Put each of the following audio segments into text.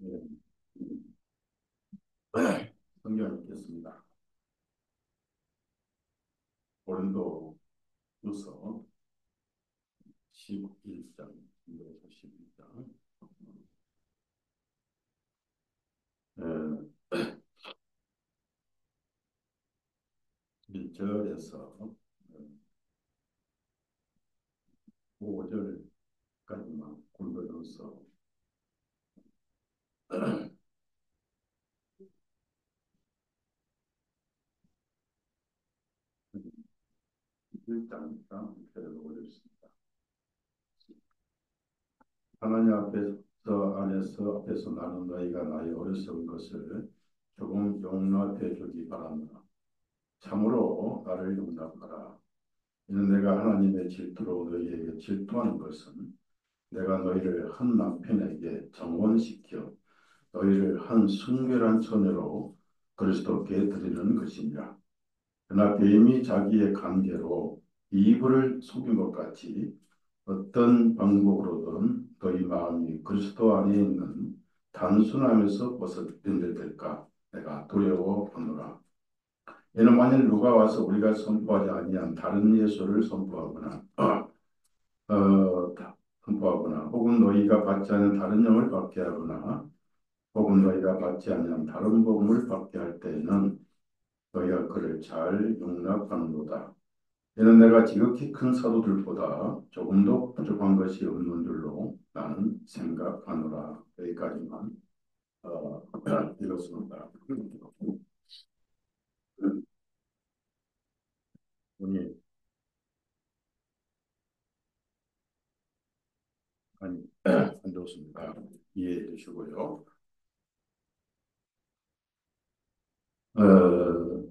예, 성경 읽겠습니다. 고린도 후서 11장, 11장 1절에서 5절까지만 골고루서 1장이니까 그대로 올렸습니다. 하나님 앞에서 나는 너희가 나의 어리석은 것을 조금 용납해 주기 바랍니다. 참으로 나를 용납하라. 이는 내가 하나님의 질투로 너희에게 질투하는 것은 내가 너희를 한 남편에게 정혼시켜 너희를 한 순결한 처녀로 그리스도께 드리는 것이니라. 그러나 뱀이 자기의 관계로 이불을 속인 것 같이 어떤 방법으로든 너희 마음이 그리스도 안에 있는 단순함에서 벗어들까 내가 두려워하노라. 이는 만일 누가 와서 우리가 선포하지 아니한 다른 예수를 선포하거나 어, 선포하거나 혹은 너희가 받지 않은 다른 영을 받게 하거나 혹은 너희가 받지 않는 다른 복음을 받게 할 때에는 너희가 그를 잘 용납하는도다. 이는 내가 지극히 큰 사도들보다 조금도 부족한 것이 없는 줄로 나는 생각하노라. 여기까지만 읽었습니다. 오늘 아니 안 좋습니다. 이해해 주시고요. 어,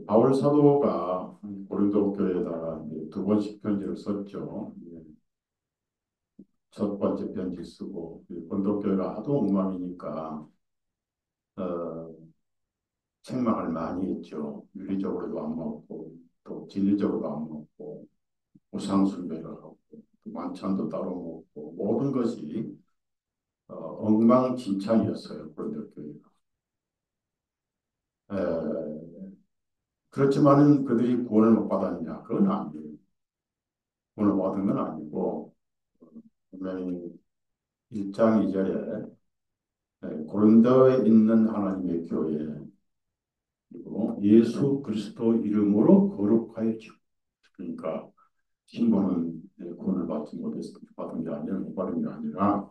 바울 사도가 고린도 교회에다가 이제 두 번씩 편지를 썼죠. 첫 번째 편지 쓰고 고린도 교회가 하도 엉망이니까 어, 책망을 많이 했죠. 윤리적으로도 안 먹고 또 진리적으로도 안 먹고 우상 숭배를 하고 또 만찬도 따로 먹고 모든 것이 엉망진창이었어요. 고린도 교회가. 에, 그렇지만은 그들이 구원을 못 받았냐? 그건 아니에요. 구원을 받은 건 아니고 분명히 1장 2절에 고린도에 있는 하나님의 교회 그리고 예수 그리스도 이름으로 거룩하여 지고 그러니까 신부는 구원을 받은 게 아니라 못 받은 게 아니라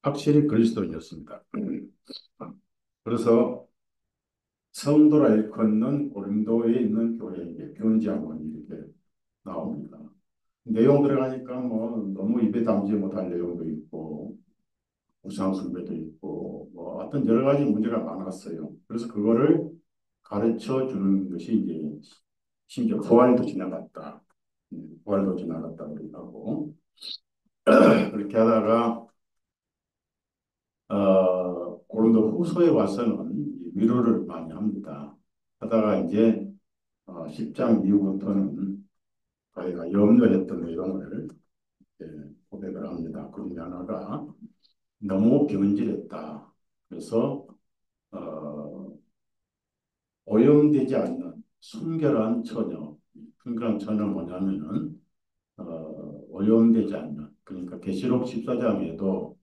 확실히 그리스도인이었습니다. 그래서 성도라 일컫는 고린도에 있는 교회에게 편지함은 이렇게 나옵니다. 내용 들어가니까 뭐 너무 입에 담지 못할 내용도 있고 우상 숭배도 있고 뭐 어떤 여러 가지 문제가 많았어요. 그래서 그거를 가르쳐 주는 것이 이제 심지어 부활도 지나갔다. 부활도 지나갔다고 하고 그렇게 하다가 고린도 후서에 와서는 위로를 많이 합니다. 하다가 이제 10장 이후부터는 저희가 염려했던 내용을 고백을 합니다. 그 중에 하나가 너무 변질했다. 그래서 어, 오염되지 않는 순결한 처녀. 순결한 처녀 뭐냐면은 오염되지 않는 그러니까 계시록 14장에도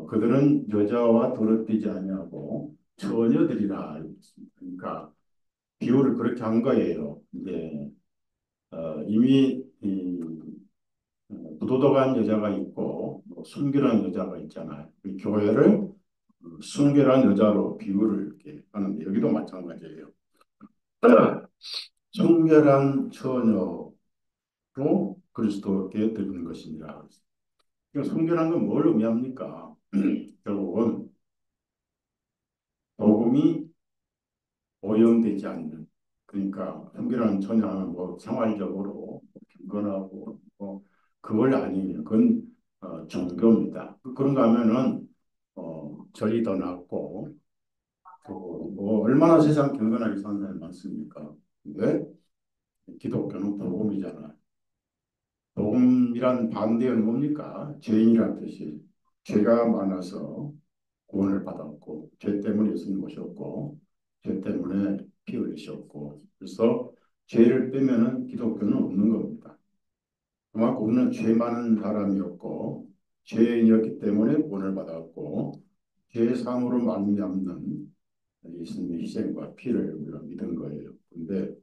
그들은 여자와 더럽히지 아니하고 처녀들이라 했습니다. 그러니까 비유를 그렇게 한 거예요. 이제 이미 부도덕한 여자가 있고 뭐 순결한 여자가 있잖아요. 그 교회를 순결한 여자로 비유를 이렇게 하는데 여기도 마찬가지예요. 순결한 처녀로 그리스도께 드리는 것이니라. 그러니까 순결한 건 뭘 의미합니까? 결국은 복음이 오염되지 않는 그러니까 순결한 처녀는 뭐 생활적으로 경건하고 뭐 그걸 아니면 그건 종교입니다. 그런가 하면은 절이 더 낫고 뭐 얼마나 세상 경건하게 사는 사람이 많습니까? 근데 기독교는 복음이잖아. 복음이란 반대는 뭡니까? 죄인이란 뜻이 죄가 많아서 구원을 받았고, 죄 때문에 예수님 오셨고, 죄 때문에 피 흘리셨고, 그래서 죄를 빼면은 기독교는 없는 겁니다. 그만큼 우리는 죄 많은 사람이었고, 죄인이었기 때문에 구원을 받았고, 죄 사함으로 말미암는 예수님의 희생과 피를 우리가 믿은 거예요. 근데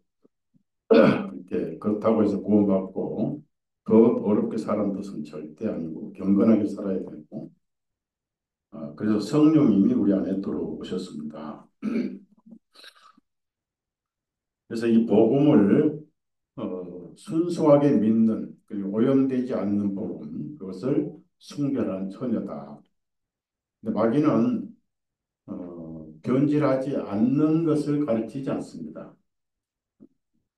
이렇게 그렇다고 해서 구원받고 더 어렵게 사는 것은 절대 아니고 경건하게 살아야 되고, 그래서 성령님이 우리 안에 들어오셨습니다. 그래서 이 복음을 순수하게 믿는, 그리고 오염되지 않는 복음, 그것을 순결한 처녀다. 근데 마귀는 변질하지 않는 것을 가르치지 않습니다.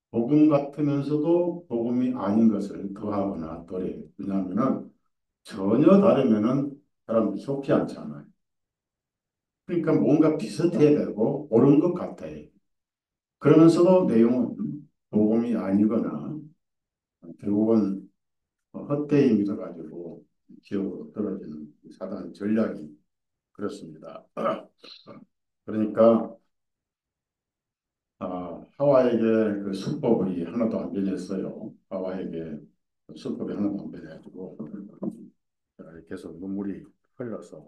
복음 같으면서도 복음이 아닌 것을 더하거나 덜해요. 왜냐하면 전혀 다르면은 사람들이 속지 않잖아요. 그러니까 뭔가 비슷해야 되고 옳은 것 같아요. 그러면서도 내용은 복음이 아니거나 결국은 헛되이 믿어가지고 기업으로 떨어지는 사단 전략이 그렇습니다. 그러니까 하와에게 그 수법이 하나도 안 변했어요. 하와에게 수법이 하나도 안 변해가지고 계속 눈물이 흘러서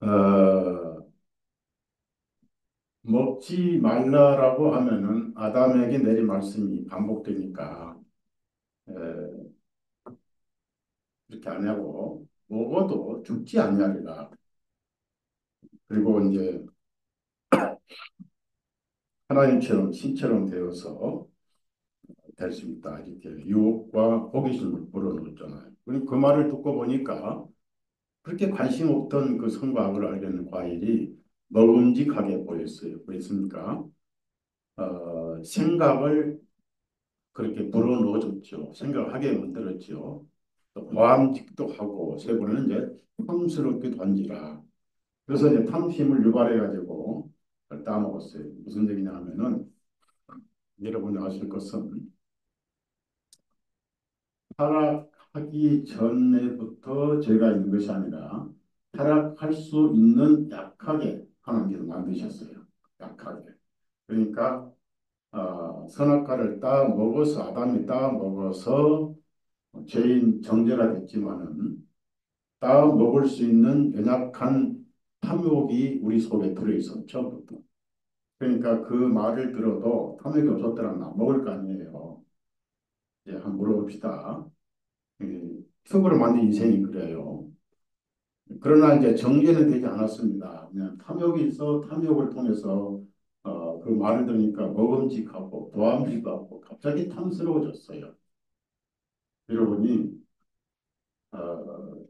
어, 먹지 말라라고 하면은 아담에게 내린 말씀이 반복되니까 에, 그렇게 안 하고 먹어도 죽지 아니하리라. 그리고 이제 하나님처럼 신처럼 되어서 될 수 있다. 이렇게 유혹과 호기심을 불어넣었잖아요. 그 말을 듣고 보니까 그렇게 관심 없던 그 선과 악을 알려는 과일이 먹음직하게 보였어요. 그랬습니까? 생각을 그렇게 불어넣어줬죠. 생각하게 만들었죠. 또 보암직도 하고 세 번은 이제 탐스럽기도 한지라. 그래서 이제 탐심을 유발해가지고 따먹었어요. 무슨 얘기냐 하면은 여러분이 아실 것은 타락하기 전에부터 죄가 있는 것이 아니라 타락할 수 있는 약하게 하나님께서 만드셨어요. 약하게. 그러니까 선악과를 따 먹어서 아담이 따 먹어서 죄인 정죄가 됐지만은 따 먹을 수 있는 연약한 탐욕이 우리 속에 들어 있었죠. 그러니까 그 말을 들어도 탐욕이 없었더라면 안 먹을 거 아니에요. 예, 한번 물어봅시다. 습으로 만든 인생이 그래요. 그러나 이제 정죄는 되지 않았습니다. 그냥 탐욕이 있어 탐욕을 통해서 그 말을 들으니까 먹음직하고 보암직하고 갑자기 탐스러워졌어요. 여러분이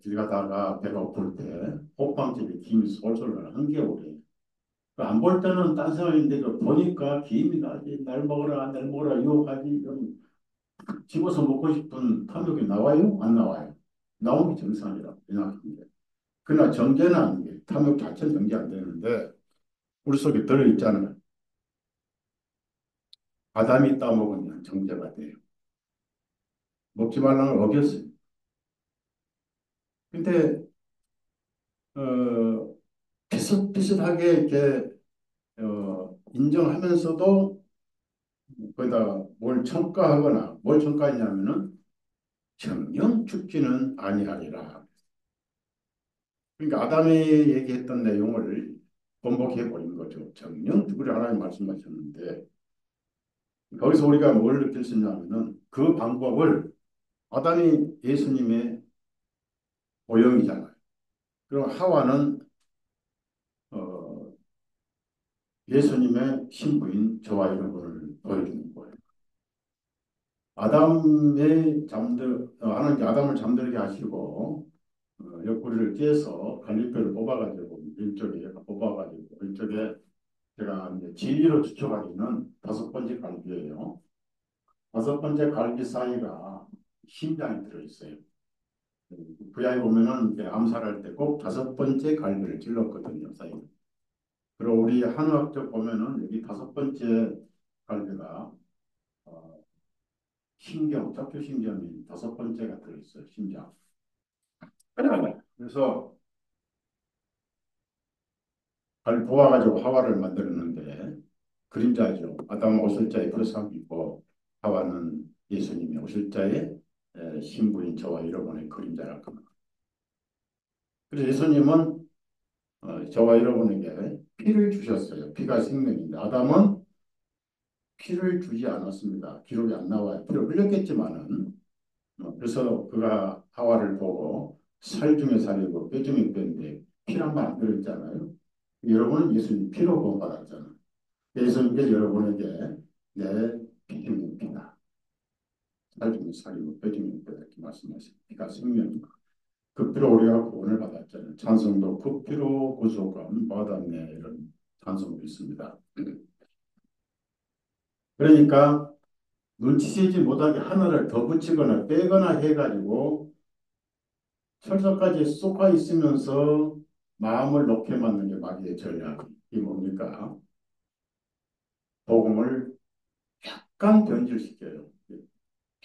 길 가다가 배가 고플 때 호빵집에 김이 솔솔 나는 한겨울에 안 볼 때는 딴 생각인데 그 보니까 김이 나지 날 먹어라 유혹하지 그럼 집어서 먹고 싶은 탐욕이 나와요? 안 나와요? 나오기 정상이라고 생각합니다. 그러나 정죄는 아닌 게 탐욕 자체는 정죄 안 되는데 우리 속에 들어있잖아요. 아담이 따먹으면 정죄가 돼요. 먹지 말라는 걸 어겼어요. 근데 어, 비슷비슷하게 이렇게 인정하면서도 거기다 뭘 첨가하거나 뭘 첨가했냐면은 정령 죽지는 아니하리라. 그러니까 아담이 얘기했던 내용을 번복해 버린 거죠. 정령 죽으리 하나님 말씀하셨는데 거기서 우리가 뭘 느낄 수 있냐면은 그 방법을 아담이 예수님의 오형이잖아요. 그리고 하와는 어, 예수님의 신부인 저와 여러분을 보여주는 거예요. 하나님께 아담을 잠들게 하시고 옆구리를 째서 갈릴뼈를 뽑아가지고 왼쪽에 뽑아가지고 왼쪽에 제가 이제 진리로 추측하기는 다섯 번째 갈비예요. 다섯 번째 갈비 사이가 심장이 들어있어요. 구약에 보면은 이제 암살할 때 꼭 다섯 번째 갈비를 찔렀거든요, 사이. 그리고 우리 한의학적 보면은 여기 다섯 번째 갈비가 척추신경이 다섯 번째가 들어있어요, 심장. 그래서 발 모아가지고 하와를 만들었는데 그림자죠. 아담은 오실자의 표상이고 하와는 예수님의 오실자의 신부인 저와 여러분의 그림자랄 겁니다. 그래서 예수님은 저와 여러분에게 피를 주셨어요. 피가 생명인데 아담은 피를 주지 않았습니다. 기록이 안 나와요. 피를 흘렸겠지만은 그래서 그가 하와를 보고 살 중에 살이고 뼈 중에 뼈인데 피란 말 안 들었잖아요. 여러분은 예수님 피로 구원받았잖아요. 예수님께서 여러분에게 내 피는 피다. 살 중에 살이고 뼈 중에 뼈다 이렇게 말씀하시고 피가 생명이고 그 피로 우리가 구원을 받았잖아요. 찬송도 그 피로 구속함 받았네 이런 찬송도 있습니다. 그러니까 눈치채지 못하게 하나를 더 붙이거나 빼거나 해가지고 철석까지 쏙가 있으면서 마음을 놓게 만드는 게 마귀의 전략이 뭡니까? 복음을 약간 변질시켜요.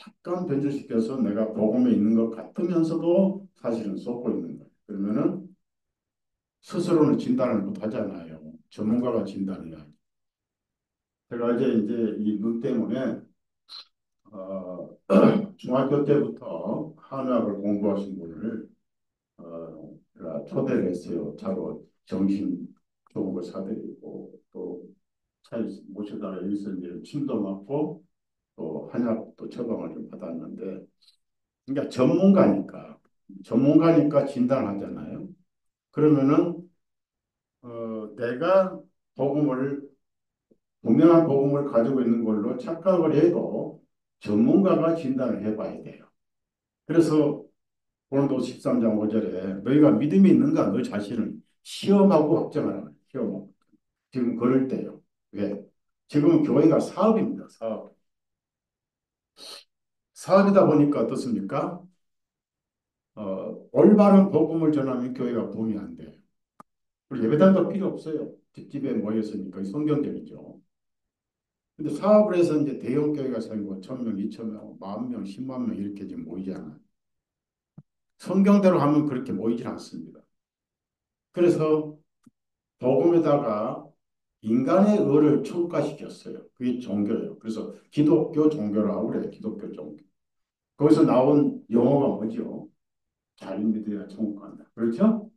약간 변질시켜서 내가 복음에 있는 것 같으면서도 사실은 쏟고 있는 거예요. 그러면은 스스로는 진단을 못 하잖아요. 전문가가 진단해야. 제가 이제 이 눈 때문에 어, 중학교 때부터 한의학을 공부하신 분을 제가 초대를 했어요. 차로 정신 좋은 걸 사드리고 또 차에 모셔다가 여기서 이제 침도 맞고 또 한약도 처방을 좀 받았는데 그러니까 전문가니까 진단하잖아요. 그러면은 내가 복음을 분명한 복음을 가지고 있는 걸로 착각을 해도 전문가가 진단을 해봐야 돼요. 그래서 고린도 13장 5절에 너희가 믿음이 있는가 너 자신을 시험하고 확정하라. 시험하고. 지금 그럴 때요. 왜? 지금 교회가 사업입니다. 사업. 사업이다 보니까 어떻습니까? 올바른 복음을 전하면 교회가 부흥이 안 돼요. 그리고 예배당도 필요 없어요. 집집에 모였으니까 성경적이죠. 근데 사업을 해서 이제 대형 교회가 생기고 1,000명, 2,000명, 10,000명, 10만 명 이렇게 지금 모이잖아요. 성경대로 하면 그렇게 모이질 않습니다. 그래서 복음에다가 인간의 의를 첨가시켰어요. 그게 종교예요. 그래서 기독교 종교라고 그래요. 기독교 종교. 거기서 나온 용어가 뭐죠? 잘 믿어야 천국 간다. 그렇죠?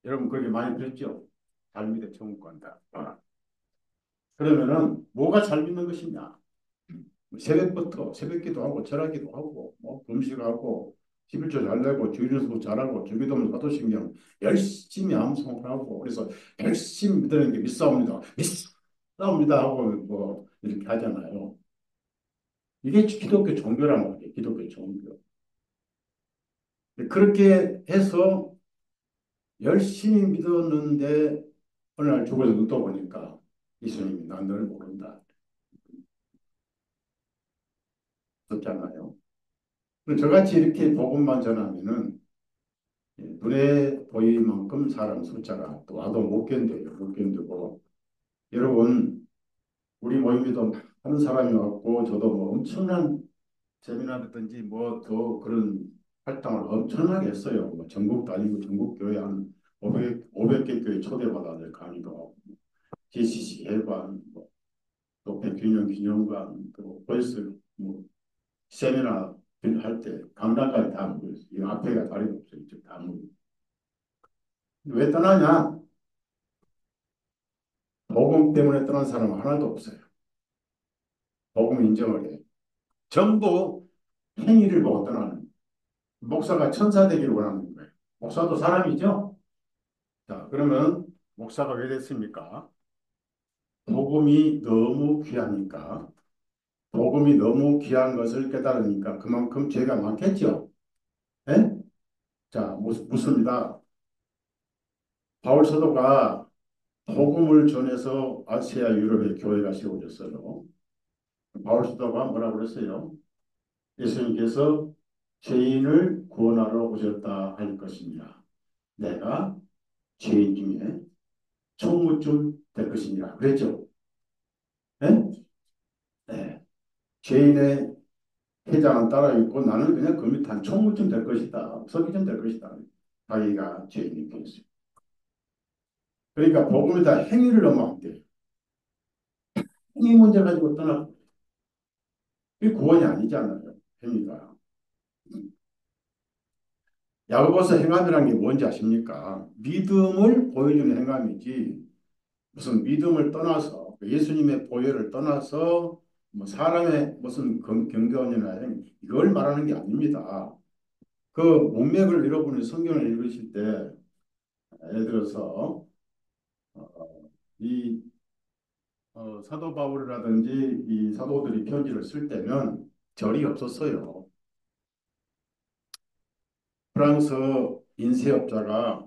여러분 그렇게 많이 들었죠? 잘 믿어 천국 간다. 그러면은 뭐가 잘 믿는 것이냐? 새벽부터 새벽기도 하고 절하기도 하고 뭐 금식하고 11조 잘 내고 주일수 잘하고 주기도문 사도신경 열심히 암송하고 그래서 열심히 믿는 게 믿사옵니다 하고 뭐 이렇게 하잖아요. 이게 기독교 종교란 말이에요. 기독교 종교. 그렇게 해서 열심히 믿었는데 어느 날 죽어서 눈 떠보니까 예수님이 난 너를 모른다. 그렇잖아요. 저같이 이렇게 복음만 전하면은 눈에 보일 만큼 사람 숫자가 또 와도 못 견뎌요. 못 견디고. 여러분, 우리 모임에도 많은 사람이 왔고, 저도 뭐 엄청난 세미나든지 뭐 더 그런 활동을 엄청나게 했어요. 뭐 전국도 아니고 전국 교회 한 500개 교회 초대받아서 강의도 하고, GCC 회관, 또 백균형 기념관, 또 벌써 뭐 세미나 할 때 강당까지 다 모였어요. 이 앞에가 다리가 없어요. 이쪽 다 모였어요. 왜 떠나냐? 복음 때문에 떠난 사람은 하나도 없어요. 복음 인정을 해. 전부 행위를 보고 떠나는. 목사가 천사 되기를 원하는 거예요. 목사도 사람이죠? 자, 그러면 목사가 왜 됐습니까? 복음이 너무 귀하니까. 복음이 너무 귀한 것을 깨달으니까 그만큼 죄가 많겠죠? 예? 자, 묻습니다. 바울 사도가 복음을 전해서 아시아 유럽의 교회가 세워졌어요. 바울 사도가 뭐라고 그랬어요? 예수님께서 죄인을 구원하러 오셨다 할 것이니라. 내가 죄인 중에 총무쯤 될 것이니라. 그랬죠? 네? 네. 죄인의 회장은 따라 있고 나는 그냥 그 밑에 한 총무쯤 될 것이다. 서기쯤 될 것이다. 자기가 죄인이 되었어요. 그러니까 복음에다 행위를 넣으면 안 돼. 행위 문제 가지고 떠나. 이게 구원이 아니잖아요. 행위가. 야고보서 행함이라는 게 뭔지 아십니까? 믿음을 보여주는 행함이지 무슨 믿음을 떠나서 예수님의 보혈을 떠나서 뭐 사람의 무슨 경건이나 이걸 말하는 게 아닙니다. 그 문맥을 여러분이 성경을 읽으실 때 예를 들어서 이 사도 바울이라든지 이 사도들이 편지를 쓸 때는 절이 없었어요. 프랑스 인쇄업자가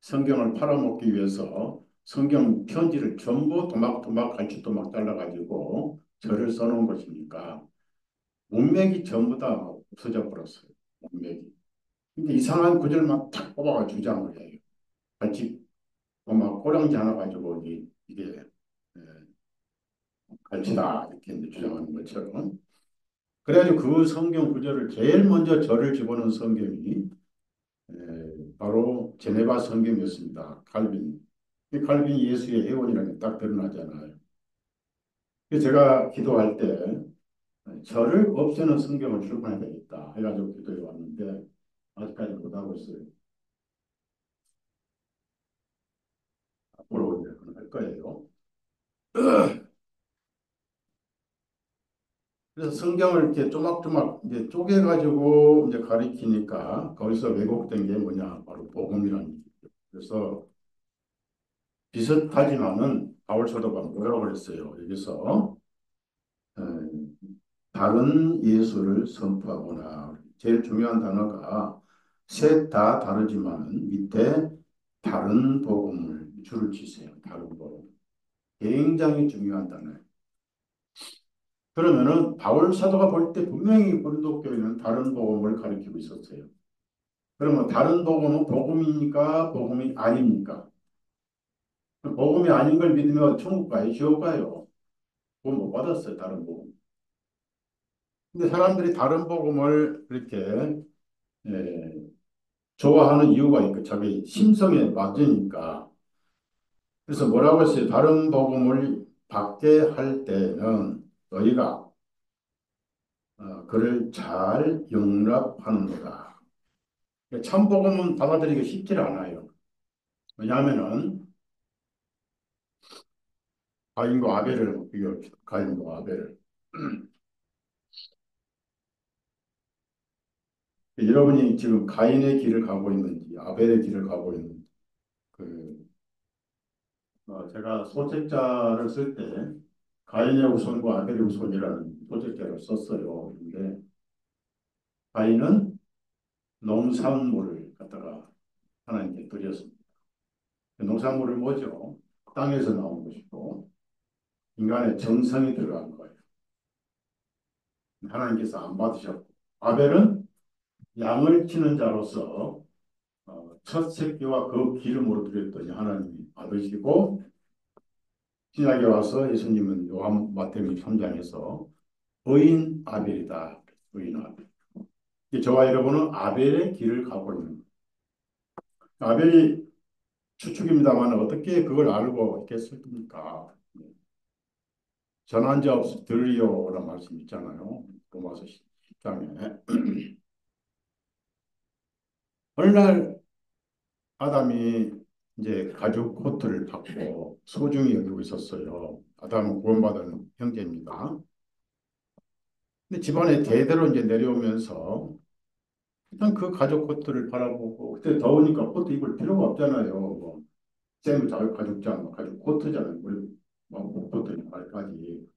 성경을 팔아먹기 위해서 성경 편지를 전부 도막도막 갈치도막 잘라가지고 절을 써놓은 것이니까 문맥이 전부 다 없어져 버렸어요. 문맥이. 근데 이상한 구절만 탁 뽑아가 주장을 해요. 갈치 도막 꼬랑지 하나 가지고 이게 에, 갈치다 이렇게 이제 주장하는 것처럼. 그래가지고 그 성경 구절을 제일 먼저 절을 집어넣은 성경이 바로 제네바 성경이었습니다. 칼빈. 이 칼빈이 예수의 해원이라는 게 딱 드러나잖아요. 그래서 제가 기도할 때 저를 없애는 성경을 출판해야 되겠다 해가지고 기도해 왔는데 아직까지 못하고 있어요. 앞으로 이제 할 거예요. 그래서 성경을 이렇게 조막조막 이제 쪼개가지고 이제 가리키니까 거기서 왜곡된 게 뭐냐 바로 복음이라는 얘기죠. 그래서 비슷하지만은 바울 사도가 뭐라고 그랬어요? 여기서 에, 다른 예수를 선포하거나 제일 중요한 단어가 셋 다 다르지만은 밑에 다른 복음을 줄을 치세요. 다른 복음. 굉장히 중요한 단어예요. 그러면은 바울 사도가 볼 때 분명히 고린도 교회는 다른 복음을 가리키고 있었어요. 그러면 다른 복음은 복음입니까? 복음이 아닙니까? 복음이 아닌 걸 믿으면 천국 가요? 지옥 가요? 구원 못 받았어요. 다른 복음. 근데 사람들이 다른 복음을 그렇게 예, 좋아하는 이유가 있고 자기 심성에 맞으니까. 그래서 뭐라고 했어요? 다른 복음을 받게 할 때는 너희가 그를 잘 용납하는 거다. 참 복음은 받아들이기 쉽지 않아요. 왜냐하면은 가인과 아벨을 비교합시다. 가인과 아벨을. 여러분이 지금 가인의 길을 가고 있는지 아벨의 길을 가고 있는지 그 제가 소책자를 쓸 때 가인의 후손과 아벨의 후손이라는 소책자를 썼어요. 근데 가인은 농산물을 갖다가 하나님께 드렸습니다. 그 농산물은 뭐죠? 땅에서 나온 것이고 인간의 정성이 들어간 거예요. 하나님께서 안 받으셨고 아벨은 양을 치는 자로서 첫 새끼와 그 기름으로 드렸더니 하나님이 받으시고 신약에 와서 예수님은 요한 마태복음 3장에서 의인 아벨이다. 의인 아벨. 저와 여러분은 아벨의 길을 가고 있는 거예요. 아벨이 추측입니다만 어떻게 그걸 알고 있겠습니까? 전한 자 없이 들으리오라는 말씀 있잖아요. 로마서 10장에. 어느 날 아담이 이제 가죽 코트를 받고 소중히 여기고 있었어요. 아담은 구원받은 형제입니다. 근데 집안에 대대로 이제 내려오면서 일단 그 가죽 코트를 바라보고 그때 더우니까 코트 입을 필요가 없잖아요. 뭐 쌤 가죽장, 가죽 코트잖아요. 우리 뭐 코트 말까지.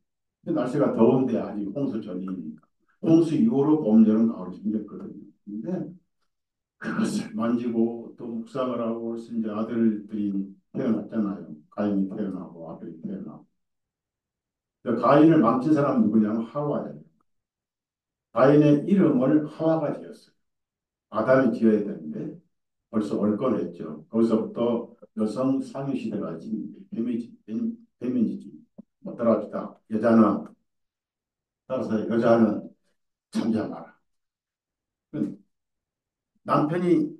근데 날씨가 더운데 아직 홍수 전이니까. 홍수 이후로 봄, 여름, 가을이 생겼거든요. 근데 그것을 만지고 또 묵상을 하고 그래서 이제 아들들이 태어났잖아요. 가인이 태어나고 아벨이 태어나고. 가인을 망친 사람은 누구냐면 하와예요. 가인의 이름을 하와가 지었어요. 아담이 지어야 되는데 벌써 옳거했죠. 거기서부터 여성 상위 시대가 지금 페미니즘 뭐 따라합시다. 여자는 따라서 여자는 잠잠하라. 남편이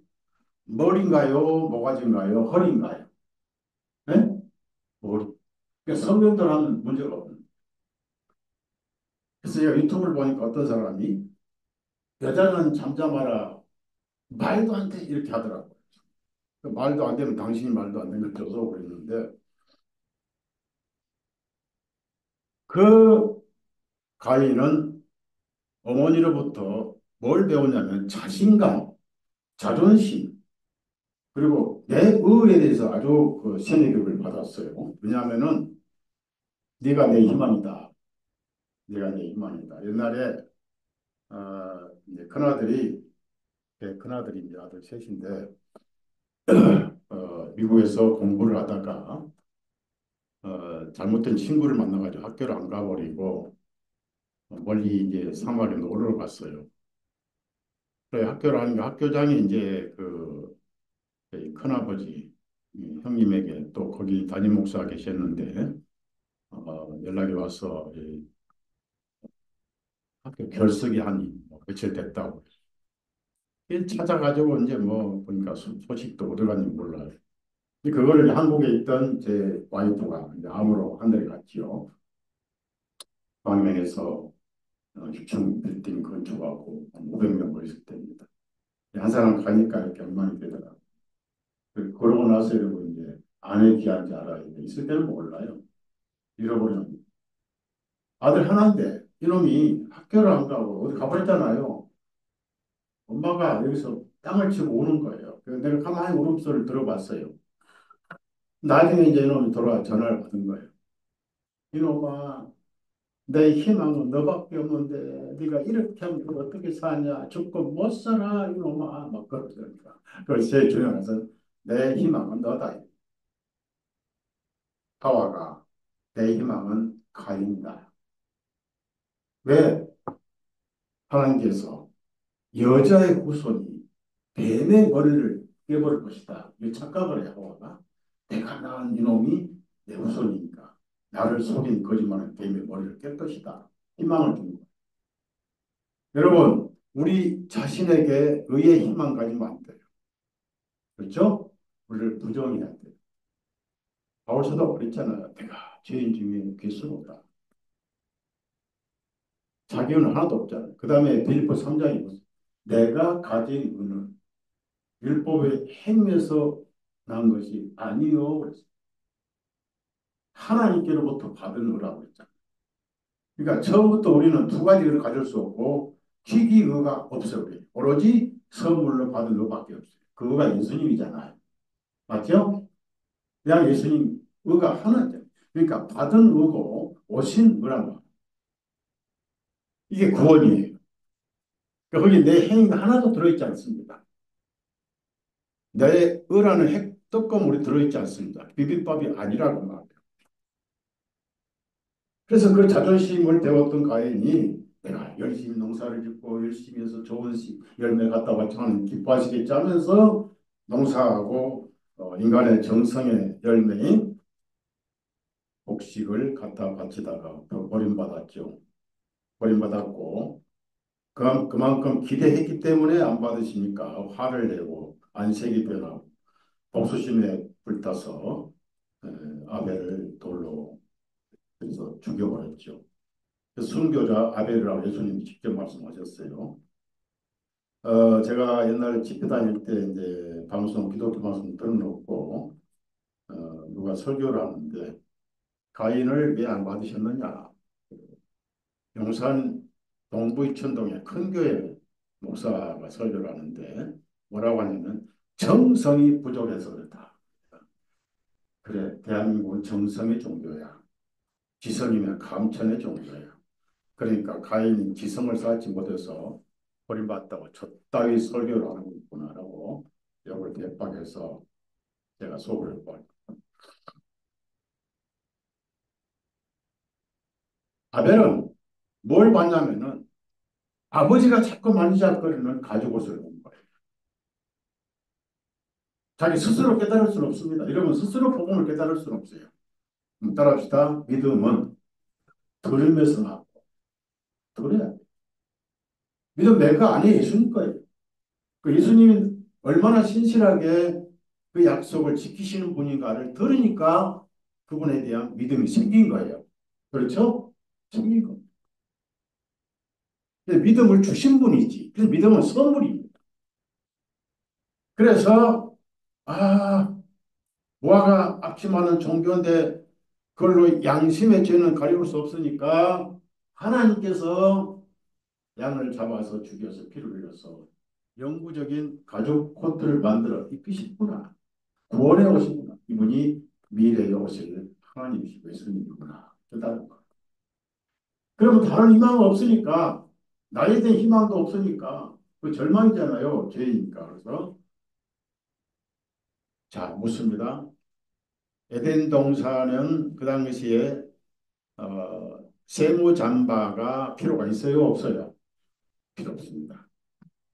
머리인가요? 모가지인가요? 허리인가요? 네? 머리. 그러니까 성경대로 하면 문제가 없는. 그래서 제가 유튜브를 보니까 어떤 사람이 여자는 잠잠하라 말도 안 돼 이렇게 하더라고요. 그 말도 안 되면 당신이 말도 안 되는 걸 줘서 그랬는데 그 가인은 어머니로부터 뭘 배웠냐면 자신감, 자존심, 그리고 내 의에 대해서 아주 그 세뇌 교육을 받았어요. 왜냐하면은 네가 내 희망이다. 네가 내 희망이다. 옛날에 이제 큰아들이 큰아들이 이제 아들 셋인데 미국에서 공부를 하다가 잘못된 친구를 만나가지고 학교를 안 가버리고 멀리 이제 사마리아 놀러 갔어요. 그래 학교를 하니까 학교장이 이제 그 큰아버지 형님에게 또 거기 담임 목사 계셨는데 연락이 와서 이 학교 결석이 한뭐 며칠 됐다고 찾아가지고 이제 뭐 보니까 소식도 어디 갔는지 몰라요. 그거를 한국에 있던 제 와이프가 이제 암으로 하늘에 갔지요. 광명에서 6층 빌딩 건축하고 한 500명 모였을 때입니다. 한 사람 가니까 이렇게 엉망이 되더라고요. 그러고 나서 여러분 이제 아내 귀한 줄 알아야 돼. 있을 때는 몰라요. 잃어버리는 아들 하나인데 이놈이 학교를 안 가고 어디 가버렸잖아요. 엄마가 여기서 땅을 치고 우는 거예요. 그래서 내가 가만히 울음소리를 들어봤어요. 나중에 이제 이놈이 돌아와 전화를 받은 거예요. 이놈아, 내 희망은 너밖에 없는데 네가 이렇게 하면 어떻게 사냐? 죽고 못 살아 이놈아 막 그러니까. 그래서 제 주변에 가서 내 희망은 너다. 하와가 내 희망은 가인이다. 왜 하나님께서 여자의 후손이 뱀의 머리를 깨버릴 것이다. 이 착각을 해 하와가 내가 낳은 이놈이 내 후손이니까 나를 속인 거짓말은 뱀의 머리를 깰 것이다. 희망을 준 거예요. 여러분 우리 자신에게 의의 희망 가지면 안 돼요. 그렇죠? 우리를 부정해야 돼요. 바울서도 그랬잖아요. 내가 죄인 중에 괴수로다. 자기는 하나도 없잖아요. 그 다음에 빌립보 3장이 무슨 내가 가진 은은 율법의 행위에서 난 것이 아니요. 그랬어요. 하나님께로부터 받은 의라고 했잖아요. 그러니까 처음부터 우리는 두 가지를 가질 수 없고 기기 의가 없어요. 우리. 오로지 선물로 받은 의밖에 없어요. 그 의가 예수님이잖아요. 맞죠? 그냥 예수님 의가 하나죠. 그러니까 받은 의고 오신 의란 말. 이게 구원이에요. 그러니까 거기 내 행위가 하나도 들어있지 않습니다. 내 의라는 핵떡거물이 들어있지 않습니다. 비빔밥이 아니라고 말해요. 그래서 그 자존심을 배웠던 가인이 내가 열심히 농사를 짓고 열심히 해서 좋은 열매 갖다 바치면 기뻐하시겠지 하면서 농사하고 인간의 정성의 열매인 곡식을 갖다 바치다가 버림받았죠. 버림받았고 그만큼 기대했기 때문에 안 받으시니까 화를 내고 안색이 변하고 복수심에 불타서 아벨을 돌로 그래서 죽여버렸죠. 순교자 아벨이라고 예수님이 직접 말씀하셨어요. 제가 옛날에 집회 다닐 때 이제 기독교 방송 들어놓고 누가 설교를 하는데 가인을 왜 안 받으셨느냐? 용산 동부이천동의 큰 교회 목사가 설교를 하는데 뭐라고 하냐면 정성이 부족해서 그렇다. 그래, 대한민국은 정성의 종교야. 지성이면 감천의 종교야. 그러니까 가인이 지성을 쌓지 못해서 버림받다고 저 따위 설교를 하는 거구나라고 욕을 대박해서 제가 속을 뻔. 아벨은 뭘 봤냐면은 아버지가 자꾸 만지작거리는 가죽옷을 본 거예요. 자기 스스로 깨달을 수는 없습니다. 여러분 스스로 복음을 깨달을 수는 없어요. 따라합시다. 믿음은 들으면서 나고 들어야 돼. 믿음 내가 아니에요. 예수님 거예요. 그 예수님이 얼마나 신실하게 그 약속을 지키시는 분인가를 들으니까 그분에 대한 믿음이 생긴 거예요. 그렇죠? 생긴 거. 근데 믿음을 주신 분이지. 그래서 믿음은 선물입니다. 그래서 아 무화과 앞치마는 종교인데 그걸로 양심의 죄는 가리울 수 없으니까 하나님께서 양을 잡아서 죽여서 피를 흘려서 영구적인 가족 코트를 만들어 입히시구나. 구원해 오시구나. 이분이 미래에 오실 하나님이시고 예수님이구나. 깨달은 거. 그러면 다른 희망은 없으니까 나에 대한 희망도 없으니까 그 절망이잖아요. 죄이니까. 그래서 자 묻습니다. 에덴 동산은 그 당시에 세무 잠바가 필요가 있어요? 없어요? 필요 없습니다.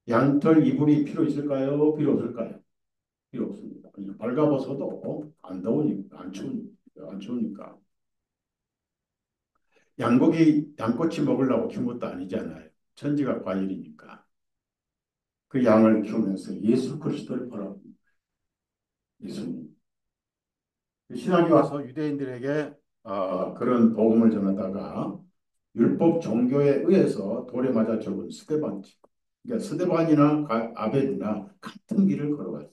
양털 이불이 필요 있을까요? 필요 없을까요? 필요 없습니다. 그냥 벌가벗어도 안 더우니까, 안 추우니까. 양고기, 양꼬치 먹으려고 키운 것도 아니잖아요. 천지가 과일이니까. 그 양을 키우면서 예수 그리스도를 바라봅니다. 예수님. 신학이 와서 유대인들에게 그런 복음을 전하다가 율법 종교에 의해서 돌에 맞아 죽은 스데반. 그러니까 스데반이나 아벨이나 같은 길을 걸어갔어요.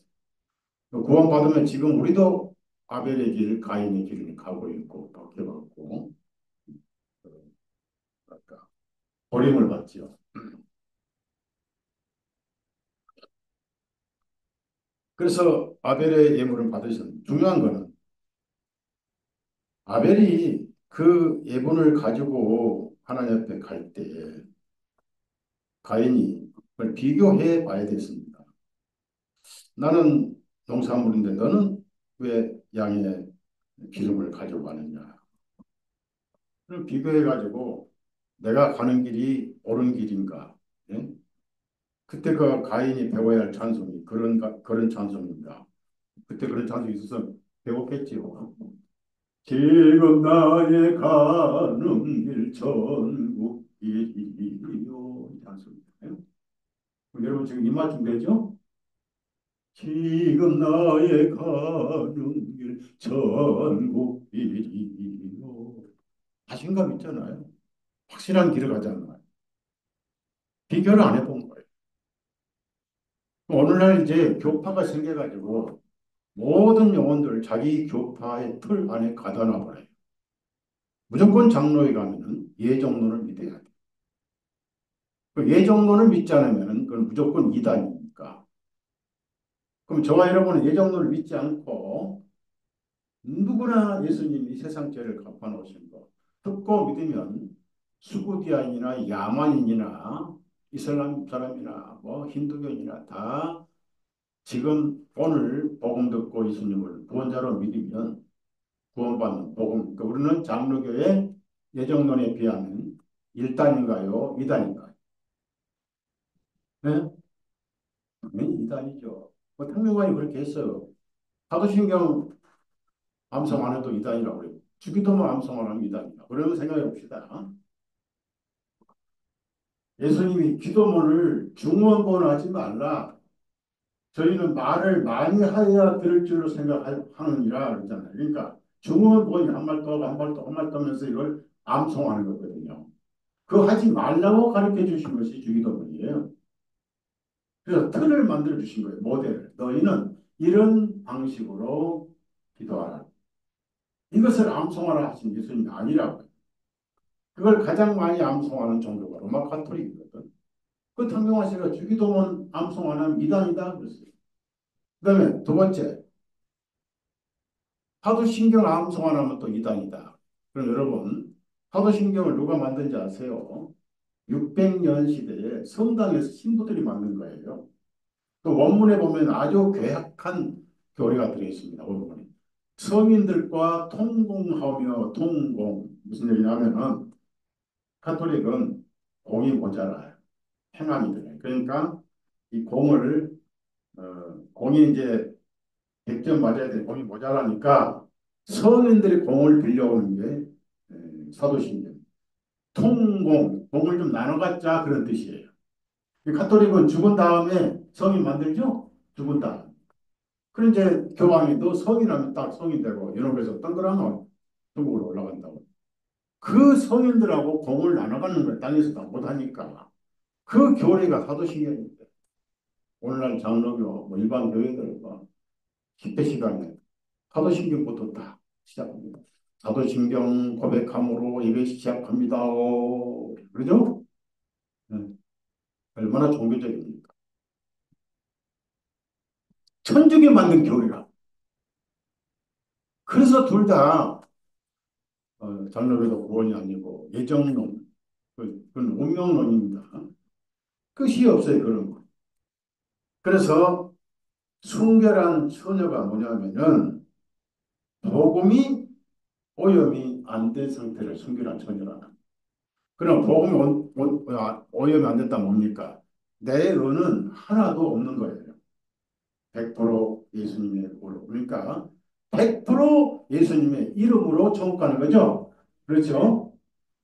구원받으면 지금 우리도 아벨의 길, 가인의 길을 가고 있고 바뀌어갖고 뭐랄까 버림을 받지요. 그래서 아벨의 예물을 받으신 중요한 거는 아벨이 그 예물을 가지고 하나님 앞에 갈 때 가인이 그걸 비교해 봐야 됐습니다. 나는 농산물인데 너는 왜 양의 기름을 가지고 가느냐. 그럼 비교해 가지고 내가 가는 길이 옳은 길인가? 예? 그때 그 가인이 배워야 할 찬송이 그런 찬송입니다. 그때 그런 찬송이 있어서 배웠겠지요. 지금 나의 가는 길 천국 길이요. 이 찬송이에요. 여러분 지금 입맞춤 되죠? 지금 나의 가는 길 천국 길이요. 자신감 있잖아요. 확실한 길을 가잖아요. 비교를 안 해본 거예요. 오늘날 이제 교파가 생겨가지고 모든 영혼들 자기 교파의 틀 안에 가둬 놔버려요. 무조건 장로에 가면은 예정론을 믿어야 돼. 그 예정론을 믿지 않으면은 그건 무조건 이단이니까. 그럼 저와 여러분은 예정론을 믿지 않고 누구나 예수님이 세상 죄를 갚아놓으신 거 듣고 믿으면 수구디안이나 야만인이나 이슬람 사람이나 뭐 힌두교인이나 다 지금 오늘 복음 듣고 예수님을 구원자로 믿으면 구원받는 복음. 그러니까 우리는 장로교의 예정론에 비하면 1단인가요? 2단인가요? 네? 당연히 2단이죠. 뭐 탕명관이 그렇게 했어요. 사도신경 암송 안 해도 2단이라고 그래요. 주기도만 암송 안 하면 2단이다. 그러면 생각해 봅시다. 예수님이 기도문을 중원본하지 말라. 저희는 말을 많이 하여야 들을 줄로 생각하느니라 그러잖아요. 그러니까 중원본이 한 말 더, 한 말 더, 한 말 떠면서 이걸 암송하는 거거든요. 그거 하지 말라고 가르쳐 주신 것이 주기도문이에요. 그래서 틀을 만들어 주신 거예요. 모델을. 너희는 이런 방식으로 기도하라. 이것을 암송하라 하신 예수님이 아니라고요. 그걸 가장 많이 암송하는 종교가 로마 카톨릭이거든. 그唐명화 씨가 주기도문 암송 안 하면 이단이다 그랬어요. 그다음에 두 번째, 사도신경 암송 안 하면 또 이단이다. 그럼 여러분, 사도신경을 누가 만든지 아세요? 600년 시대에 성당에서 신도들이 만든 거예요. 그 원문에 보면 아주 괴악한 교리가 들어 있습니다. 원문에. 서민들과 통공하며 통공 무슨 얘기냐면은 카톨릭은 공이 모자라요. 행함이 들어요. 그러니까 이 공을 공이 이제 100점 맞아야 돼. 공이 모자라니까 서민들이 공을 빌려오는 게 사도신경. 통공, 공을 좀 나눠 갖자 그런 뜻이에요. 이 가톨릭은 죽은 다음에 성인 만들죠? 죽은 다음. 그럼 이제 교황이 너 성인하면 딱 성인 되고 유럽에서 동그라면 중국으로 올라간다고. 그 성인들하고 공을 나눠가는 걸 땅에서 다 못하니까 그 교리가 사도신경인데 오늘날 장로교 뭐 일반 교회들 뭐 집회 시간에 사도신경부터 딱 시작합니다. 사도신경 고백함으로 예배 시작합니다. 그러죠? 네. 얼마나 종교적입니까? 천주교 만든 교리라. 그래서 둘 다 장로교도 구원이 아니고 예정론, 그건 운명론입니다. 끝이 없어요 그런 거. 그래서 순결한 처녀가 뭐냐면은 복음이 오염이 안 된 상태를 순결한 처녀라는. 그럼 복음이 오염이 안 됐다 뭡니까? 내 의는 하나도 없는 거예요. 100% 예수님의 의로. 그러니까 100% 예수님의 이름으로 천국 가는 거죠. 그렇죠?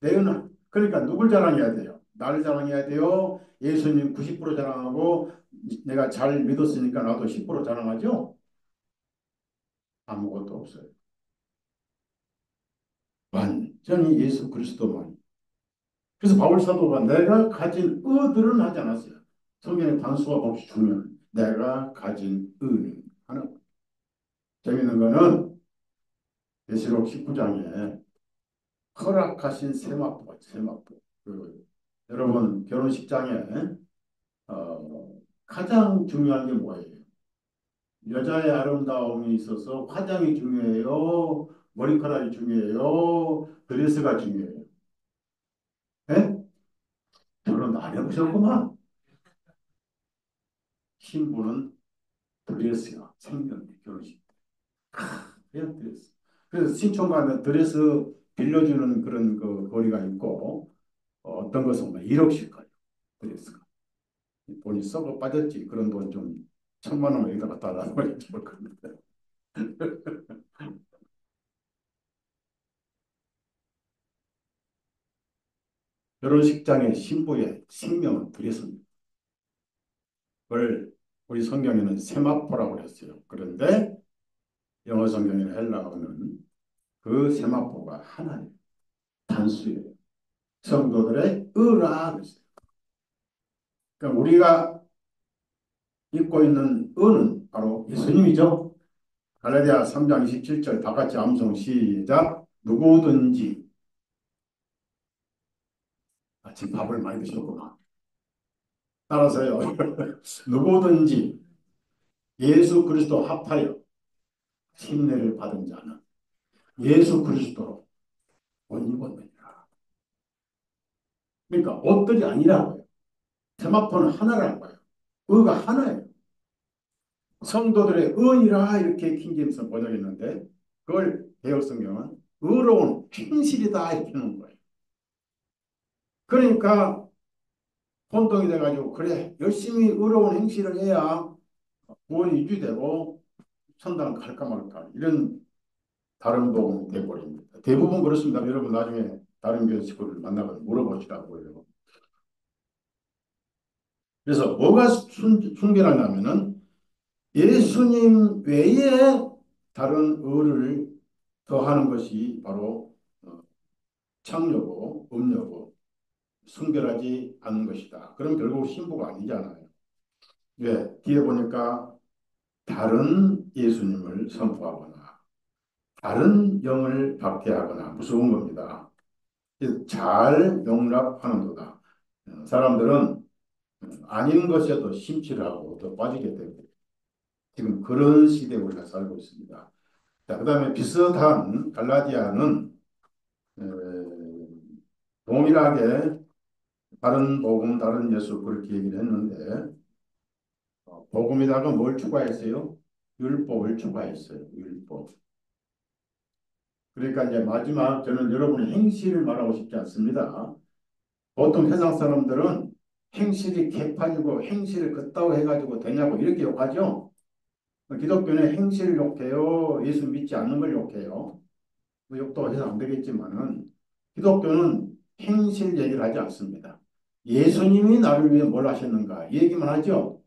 내 의는 그러니까 누굴 자랑해야 돼요? 나를 자랑해야 돼요. 예수님 90% 자랑하고 내가 잘 믿었으니까 나도 10% 자랑하죠. 아무것도 없어요. 완전히 예수 그리스도만. 그래서 바울 사도가 내가 가진 의들은 하지 않았어요. 성경에 단수가 없이 주면 내가 가진 의는 하나. 재밌는 거는 계시록 19장에 허락하신 세마포가 세마포. 여러분 결혼식장에 가장 중요한 게 뭐예요? 여자의 아름다움이 있어서 화장이 중요해요. 머리카락이 중요해요. 드레스가 중요해요. 예? 결혼 안 해보셨구만. 신부는 드레스야. 생명의 결혼식. 그냥 드레스. 그래서 신촌 가면 드레스 빌려주는 그런 그 거리가 있고 어떤 것은 막 1억씩 가요. 드레스가. 돈이 썩어 빠졌지. 그런 돈 좀 1,000만 원 여기다 갖다 놔야 좋을 겁니다. 결혼식장의 신부의 생명은 드레스입니다. 그걸 우리 성경에는 세마포라고 했어요. 그런데 영어 성경에는 헬라어는 그 세마포가 하나예요. 단수예요. 성도들의 의라 그랬어요. 그러니까 우리가 입고 있는 의는 바로 예수님이죠. 갈라디아 3장 27절 다 같이 암송 시작. 누구든지 지금 밥을 많이 드셨구나. 따라서요. 누구든지 예수 그리스도 합하여 침례를 받은 자는 예수 그리스도로 옷 입었느니라. 그러니까 옷들이 아니라고요. 세마포는 하나라는 거예요. 의가 하나예요. 성도들의 의이라 이렇게 킹제임스 번역했는데 그걸 개혁성경은 의로운 행실이다 이렇게 하는 거예요. 그러니까 혼동이 돼가지고 그래 열심히 의로운 행실을 해야 구원이 유지되고 천당 갈까 말까 이런 다른 복음이 돼버립니다. 대부분 그렇습니다. 여러분 나중에 다른 교회 식구를 만나면 물어보시라고요. 그래서 뭐가 순결하냐면은 예수님 외에 다른 의를 더하는 것이 바로 창녀고 음녀고 순결하지 않은 것이다. 그럼 결국 신부가 아니잖아요. 왜? 뒤에 보니까 다른 예수님을 선포하거나 다른 영을 박해하거나 무서운 겁니다. 잘 용납하는도다. 사람들은 아닌 것에도 심취를 하고 더 빠지게 되고 지금 그런 시대에 우리가 살고 있습니다. 자, 그다음에 비슷한 갈라디아는 에, 동일하게 다른 복음, 다른 예수 그렇게 얘기를 했는데 복음에다가 뭘 추가했어요? 율법을 추가했어요. 율법. 그러니까 이제 마지막 저는 여러분의 행실을 말하고 싶지 않습니다. 보통 세상 사람들은 행실이 개판이고 행실을 그따위 해가지고 되냐고 이렇게 욕하죠. 기독교는 행실을 욕해요. 예수 믿지 않는 걸 욕해요. 뭐 욕도 해서 안 되겠지만은 기독교는 행실 얘기를 하지 않습니다. 예수님이 나를 위해 뭘 하셨는가 이 얘기만 하죠.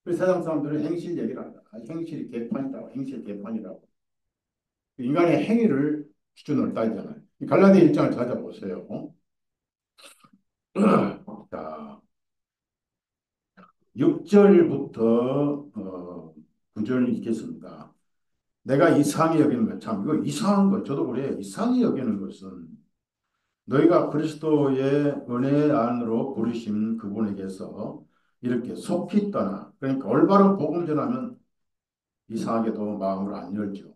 그 세상 사람들은 행실 얘기를 한다. 행실이 개판이라고, 행실 개판이라고. 인간의 행위를 기준으로 따지잖아요. 갈라디아 1장을 찾아보세요. 자, 6절부터 9절 읽겠습니다. 내가 이상히 여기는 것, 참, 이거 이상한 거, 저도 그래요. 이상히 여기는 것은 너희가 그리스도의 은혜 안으로 부르신 그분에게서 이렇게 속히 떠나, 그러니까 올바른 복음 전하면 이상하게도 마음을 안 열죠.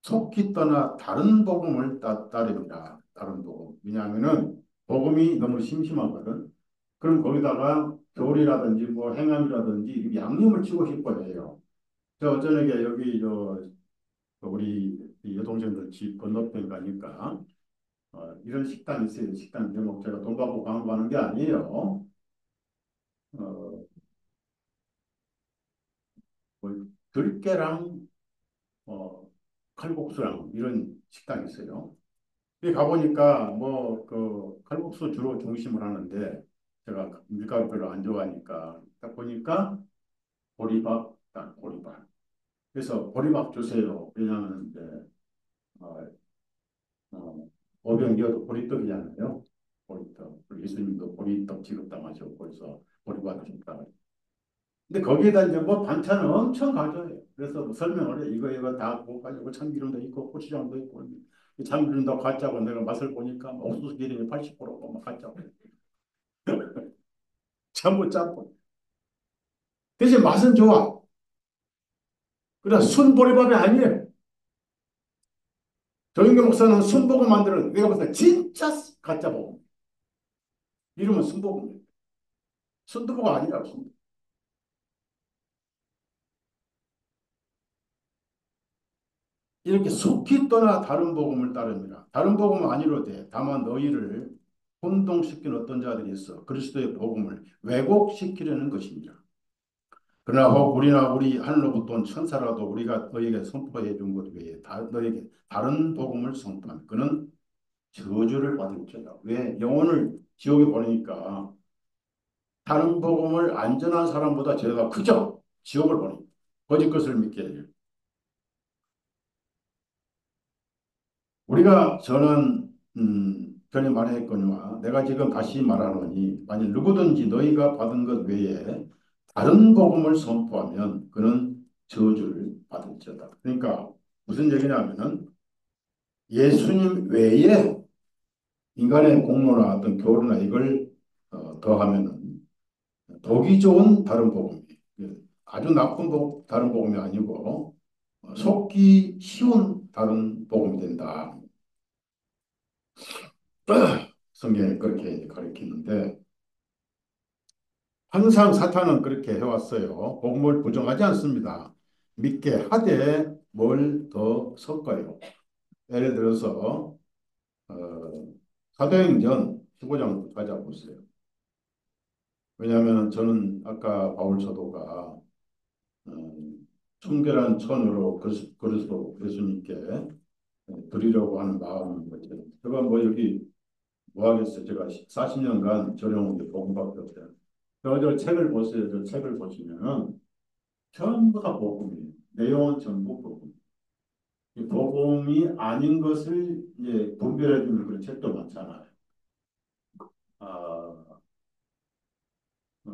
속히 떠나 다른 복음을 따릅니다. 다른 복음. 왜냐하면은 복음이 너무 심심하거든. 그럼 거기다가 교리라든지 뭐 행함이라든지 양념을 치고 싶어 해요. 저 저녁에 여기 우리 이 여동생들 집 건너편 가니까 이런 식당이 있어요. 식당 제목 제가 돈 받고 광고하는 게 아니에요. 어, 뭐 들깨랑 어, 칼국수랑 이런 식당이 있어요. 여기 가보니까 뭐 그 칼국수 주로 중심을 하는데 제가 밀가루 별로 안 좋아하니까 딱 보니까 보리밥, 딱 보리밥. 그래서 보리밥 주세요. 왜냐하면 이제 어, 오병이어도 보리떡이잖아요. 보리떡. 예수님도 보리떡 지급당하셨고 그래서 보리밥 주셨다. 근데 거기에다 이제 뭐 반찬을 엄청 가져요. 그래서 뭐 설명을 해. 이거 다 구워가지고 참기름도 있고 고추장도 있고 참기름도 가짜고 내가 맛을 보니까 뭐 옥수수 기름이 80%고 막 가짜고 전부 짬뽕. 대신 맛은 좋아. 그러나 순보리밥이 아니에요. 조인교 목사는 순복음 만드는 내가 봤을 때 진짜 가짜 복음. 이름은 순복음. 순두부가 아니라고. 이렇게 속히 떠나 다른 복음을 따릅니다. 다른 복음은 아니로되 다만 너희를 혼동시킨 어떤 자들이 있어 그리스도의 복음을 왜곡시키려는 것입니다. 그러나 혹 우리나 우리 하늘로부터 온 천사라도 우리가 너희에게 선포해 준 것 외에 너희에게 다른 복음을 선포한 그는 저주를 받을지어다. 왜? 영혼을 지옥에 보내니까 다른 복음을 안전한 사람보다 죄가 크죠. 지옥을 보내니까. 거짓 것을 믿게 해요. 우리가 저는 전에 말했거니와 내가 지금 다시 말하노니 만일 누구든지 너희가 받은 것 외에 다른 복음을 선포하면 그는 저주를 받을지어다. 그러니까 무슨 얘기냐면은 예수님 외에 인간의 공로나 어떤 교류나 이걸 더하면은 독이 좋은 다른 복음이 아주 나쁜 다른 복음이 아니고 속기 쉬운 다른 복음이 된다. 성경에 그렇게 가르치는데 항상 사탄은 그렇게 해왔어요. 복음을 부정하지 않습니다. 믿게 하되 뭘 더 섞어요. 예를 들어서 사도행전 15장 가져보세요. 왜냐하면 저는 아까 바울 사도가 순결한 천으로 그리스도 예수님께 드리려고 하는 마음인 거죠. 제가 뭐 여기 뭐 하겠어요. 제가 40년간 저령한 게 복음밖에 없어요. 저 책을 보세요. 저 책을 보시면은 전부 다 복음이에요. 내용은 전부 복음. 이 복음이 아닌 것을 이제 분별해 주는 그런 책도 많잖아요. 아,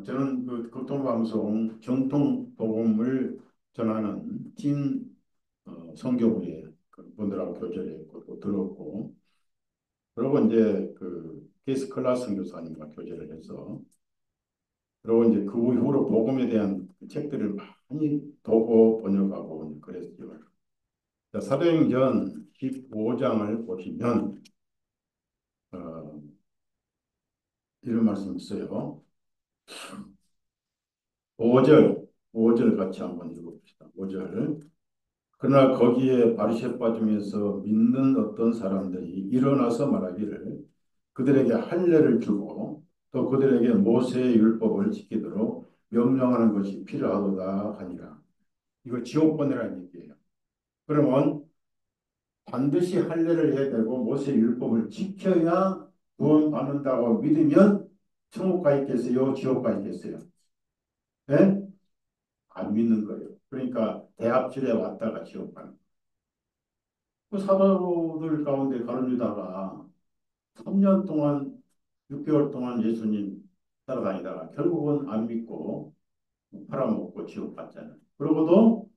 저는 그 교통방송 정통 복음을 전하는 진 선교부의 그 분들하고 교제를 했고 또 들었고 그리고 이제 그 케이스 클라스 선교사님과 교제를 해서 그리고 이제 그 이후로 복음에 대한 그 책들을 많이 보고 번역하고 그랬죠. 자, 사도행전 15장을 보시면 어, 이런 말씀이 있어요. 5절, 5절 같이 한번 읽어봅시다. 5절. 그러나 거기에 바리새파 중에서 믿는 어떤 사람들이 일어나서 말하기를 그들에게 할례를 주고 또 그들에게 모세의 율법을 지키도록 명령하는 것이 필요하도다 하니라. 이거 지옥 보내라는 얘기예요. 그러면 반드시 할례를 해야 되고 모세의 율법을 지켜야 구원받는다고 믿으면 천국 가 있겠어요? 지옥 가 있겠어요? 예? 안 믿는 거예요. 그러니까 대합실에 왔다가 지옥 가는. 그 사도들 가운데 가르치다가 3년 동안, 6개월 동안 예수님 따라다니다가 결국은 안 믿고 팔아먹고 지옥 갔잖아요. 그러고도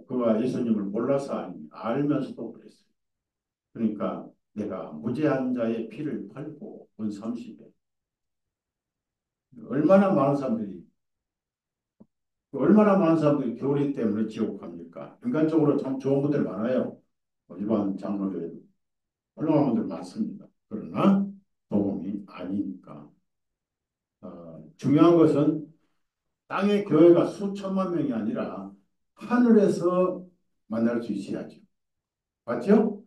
그가 예수님을 몰라서 아니, 알면서도 그랬어요. 그러니까 내가 무죄한 자의 피를 팔고 온 30에 얼마나 많은 사람들이 교리 때문에 지옥 갑니까? 인간적으로 참 좋은 분들 많아요. 일반 장로교회도 훌륭한 분들 많습니다. 그러나 복음이 아니니까. 중요한 것은 땅의 교회가 수천만 명이 아니라 하늘에서 만날 수 있어야죠. 맞죠?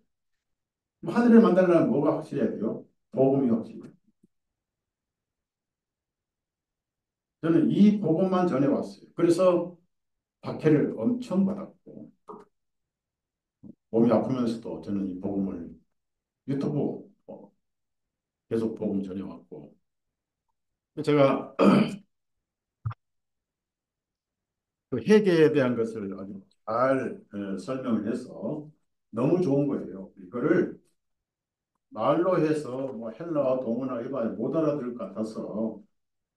하늘에 만나려면 뭐가 확실해야 돼요? 복음이 확실해요. 저는 이 복음만 전해왔어요. 그래서 박해를 엄청 받았고 몸이 아프면서도 저는 이 복음을 유튜브 계속 복음 전해왔고 제가 그 회개에 대한 것을 아주 잘 설명을 해서 너무 좋은 거예요. 이거를 말로 해서 뭐 헬라어, 동어나 해봐야 못 알아들을 것 같아서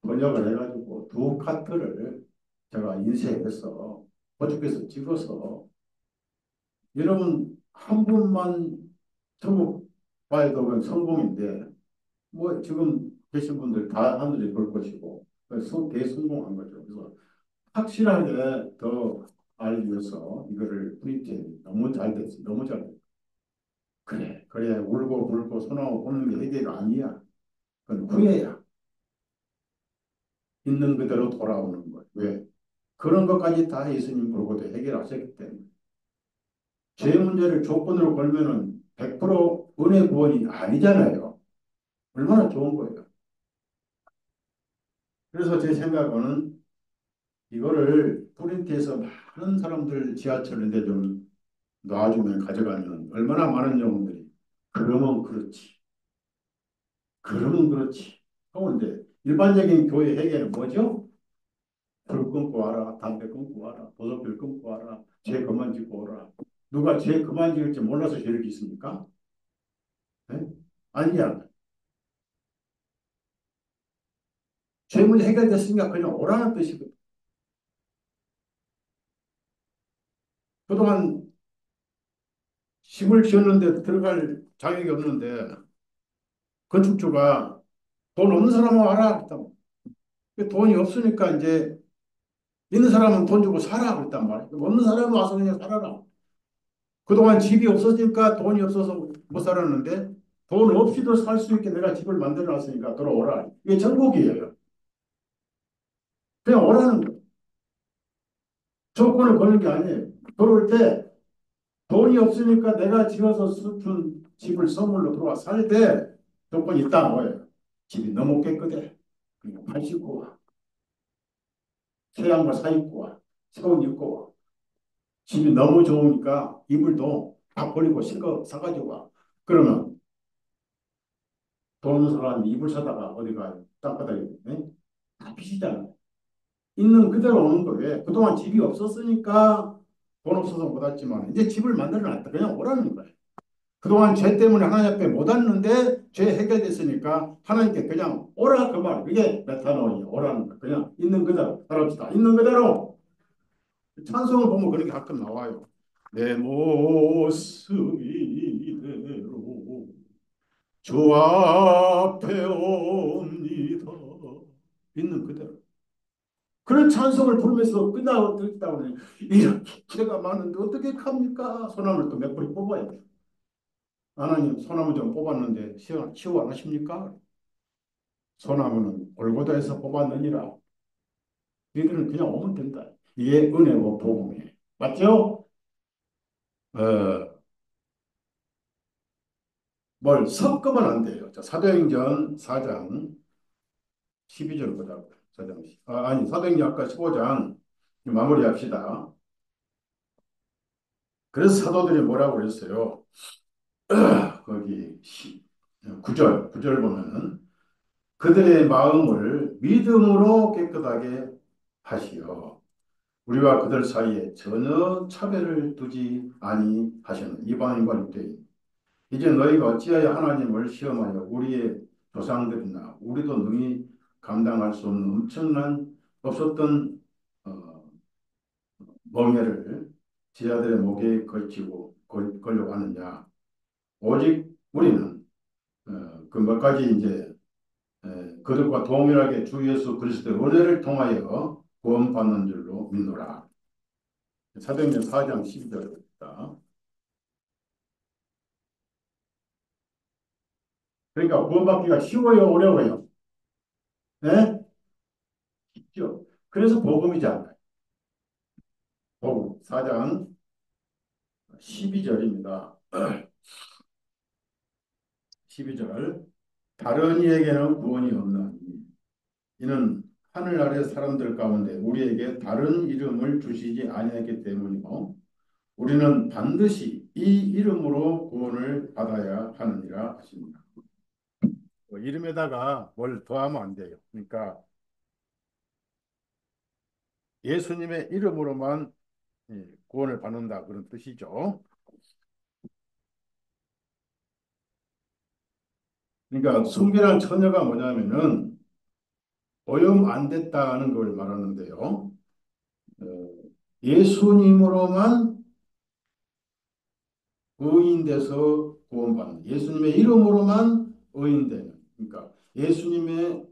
번역을 해가지고 두 카트를 제가 인쇄해서 포트에서 찍어서 여러분 한 분만 천국 가야 되면 성공인데 뭐 지금 계신 분들 다 하늘에 볼 것이고 대성공한 거죠. 그래서 확실하게 더 알기 위해서 이거를 프린트 너무 잘 됐어. 너무 잘 됐어. 그래. 그래. 울고 불고 소나무 보는 게 해결이 아니야. 그건 후회야. 있는 그대로 돌아오는 것. 왜? 그런 것까지 다 예수님 보고도 해결하셨기 때문에. 죄 문제를 조건으로 걸면은 100% 은혜 구원이 아니잖아요. 얼마나 좋은 거예요. 그래서 제 생각은 이거를 프린트해서 많은 사람들 지하철인데 좀 놔주면 가져가면 얼마나 많은 영혼들이 그러면 그렇지. 그러면 그렇지. 하는데 일반적인 교회 회개는 뭐죠? 불 끊고 와라. 담배 끊고 와라. 도둑질 끊고 와라. 죄 그만 짓고 오라. 누가 죄 그만 지을지 몰라서 죄를 짓습니까? 네? 아니야. 죄 문제 해결됐으니까 그냥 오라는 뜻이거든. 그동안 집을 지었는데 들어갈 자격이 없는데 건축주가 돈 없는 사람은 와라 그랬단 말이야. 돈이 없으니까 이제 있는 사람은 돈 주고 살아 그랬단 말이야. 없는 사람은 와서 그냥 살아라. 그동안 집이 없어지니까 돈이 없어서 못 살았는데 돈 없이도 살 수 있게 내가 집을 만들어 놨으니까 돌아오라. 이게 천국이에요. 그냥 오라는 거. 조건을 거는 게 아니에요. 그럴 때 돈이 없으니까 내가 지어서 준 집을 선물로 들어와 살 때 조건이 있다 뭐예요. 집이 너무 깨끗해. 그러니까 발 씻고 와. 새 양말 사 입고 와. 새 옷 입고 와. 집이 너무 좋으니까 이불도 다 버리고 새 거 사가지고 와. 그러면 돈 없는 사람이 이불 사다가 어디 가요? 땅바닥에 다 빚이잖아요. 있는 그대로 오는 거예요. 그동안 집이 없었으니까 돈 없어서 못 왔지만 이제 집을 만들어 놨다. 그냥 오라는 거예요. 그동안 죄 때문에 하나님 앞에 못 왔는데 죄 해결됐으니까 하나님께 그냥 오라 그 말. 이게 메타노이야. 오라는 거. 그냥 있는 그대로 살합시다. 있는 그대로. 찬송을 보면 그런 게 가끔 나와요. 내 모습 이대로 주 앞에 옵니다. 있는 그대로. 그런 찬송을 부르면서 끝나고 듣다 보니 이렇게 죄가 많은데 어떻게 합니까? 소나무를 또 몇 뿌리 뽑아야 돼. 하나님 소나무 좀 뽑았는데 치유 안 하십니까? 소나무는 골고다에서 뽑았느니라. 너희들은 그냥 오면 된다. 이게 은혜고 복음이에요. 맞죠? 어, 뭘 섞으면 안 돼요. 자, 사도행전 4장 12절 보자. 아니, 사도행전 아까 15장 마무리합시다. 그래서 사도들이 뭐라고 그랬어요? 거기 9절 보면은 그들의 마음을 믿음으로 깨끗하게 하시어 우리와 그들 사이에 전혀 차별을 두지 아니하셨느니라. 이방인과 유대인. 이제 너희가 어찌하여 하나님을 시험하여 우리의 조상들이나 우리도 능히 감당할 수 없는 엄청난 없었던 어, 멍에를 제자들의 목에 걸치고 걸려고 하느냐. 오직 우리는 그 몇 가지 이제 그들과 동일하게 주 예수 그리스도의 은혜를 통하여 구원받는 줄로 믿노라. 사도행전 4장 12절입니다. 그러니까 구원받기가 쉬워요, 어려워요? 네? 쉽죠. 그래서 복음이지 않나요? 복음 4장 12절입니다. 12절 다른 이에게는 구원이 없나니 이는 하늘 아래 사람들 가운데 우리에게 다른 이름을 주시지 아니했기 때문이고 우리는 반드시 이 이름으로 구원을 받아야 하느니라 하십니다. 이름에다가 뭘 더하면 안 돼요. 그러니까 예수님의 이름으로만 구원을 받는다 그런 뜻이죠. 그러니까 순결한 처녀가 뭐냐면은 오염 안 됐다는 걸 말하는데요. 어, 예수님으로만 의인돼서 구원받는 예수님의 이름으로만 의인되는 그러니까 예수님의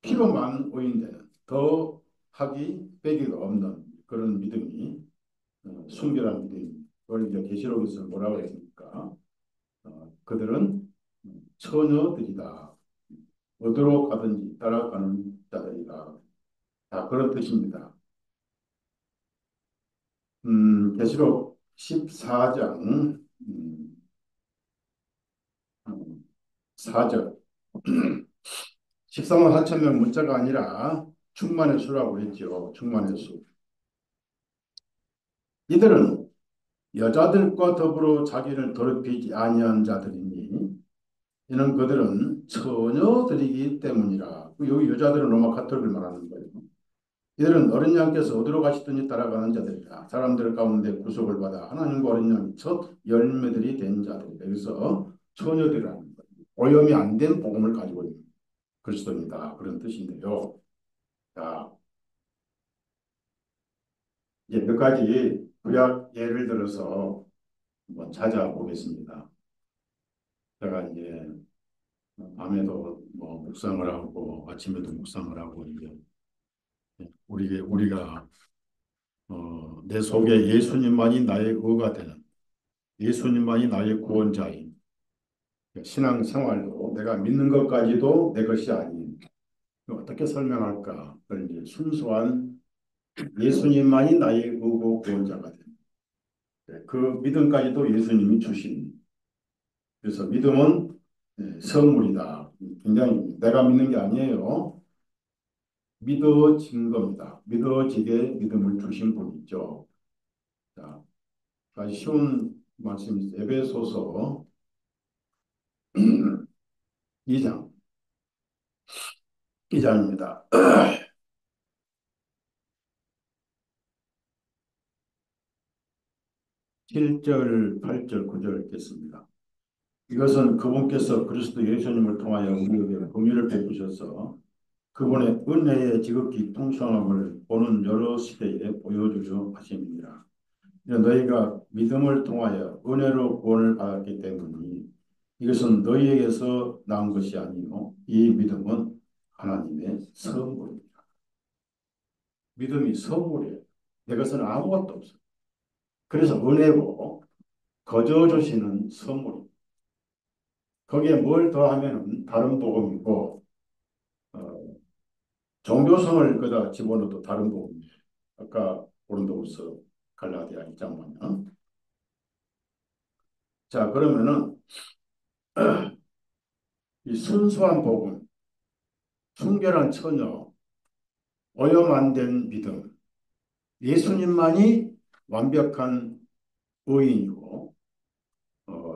피로만 의인되는 더 하기 빼기가 없는 그런 믿음이 순결한 믿음입니다. 그걸 이제 계시록에서 뭐라고 했습니까? 그들은 처녀들이다. 어디로 가든지 따라가는 자들이다. 다 그런 뜻입니다. 계시록 14장 4절 14만 4천 명 문자가 아니라 충만의 수라고 했죠. 충만의 수. 이들은 여자들과 더불어 자기를 더럽히지 아니한 자들이니 이는 그들은 처녀들이기 때문이라. 여기 여자들은 로마 카톨릭을 말하는 거예요. 이들은 어린 양께서 어디로 가시든지 따라가는 자들이라. 사람들 가운데 구속을 받아 하나님과 어린 양의 첫 열매들이 된 자들이라. 그래서 처녀들이라는 거예요. 오염이 안 된 복음을 가지고 있는 그리스도입니다. 그런 뜻인데요. 자, 이제 몇 가지 구약 예를 들어서 한번 찾아보겠습니다. 제가 이제 밤에도 뭐 묵상을 하고 아침에도 묵상을 하고 이제 우리가 내 속에 예수님만이 나의 의가 되는 예수님만이 나의 구원자인 신앙 생활도 내가 믿는 것까지도 내 것이 아닌 어떻게 설명할까? 그걸 이제 순수한 예수님만이 나의 의고 구원자가 되는 그 믿음까지도 예수님이 주신 그래서 믿음은 선물이다. 굉장히 내가 믿는 게 아니에요. 믿어진 겁니다. 믿어지게 믿음을 주신 분이죠. 자, 아주 쉬운 말씀입니다. 에베소서 2장, 2장입니다. 7절, 8절, 9절 읽겠습니다. 이것은 그분께서 그리스도 예수님을 통하여 우리에게 공의를 베푸셔서 그분의 은혜의 지극히 풍성함을 보는 여러 시대에 보여주려 하심이니라. 너희가 믿음을 통하여 은혜로 구원을 받았기 때문에 이것은 너희에게서 나온 것이 아니요 이 믿음은 하나님의 선물입니다. 믿음이 선물이에요. 내 것은 아무것도 없어요. 그래서 은혜고 거저 주시는 선물입니다. 거기에 뭘 더하면 다른 복음이고 종교성을 거기다 집어넣어도 다른 복음이에요. 아까 고린도후서 갈라디아 1장 자 그러면은 이 순수한 복음, 순결한 처녀, 오염 안 된 믿음, 예수님만이 완벽한 의인이고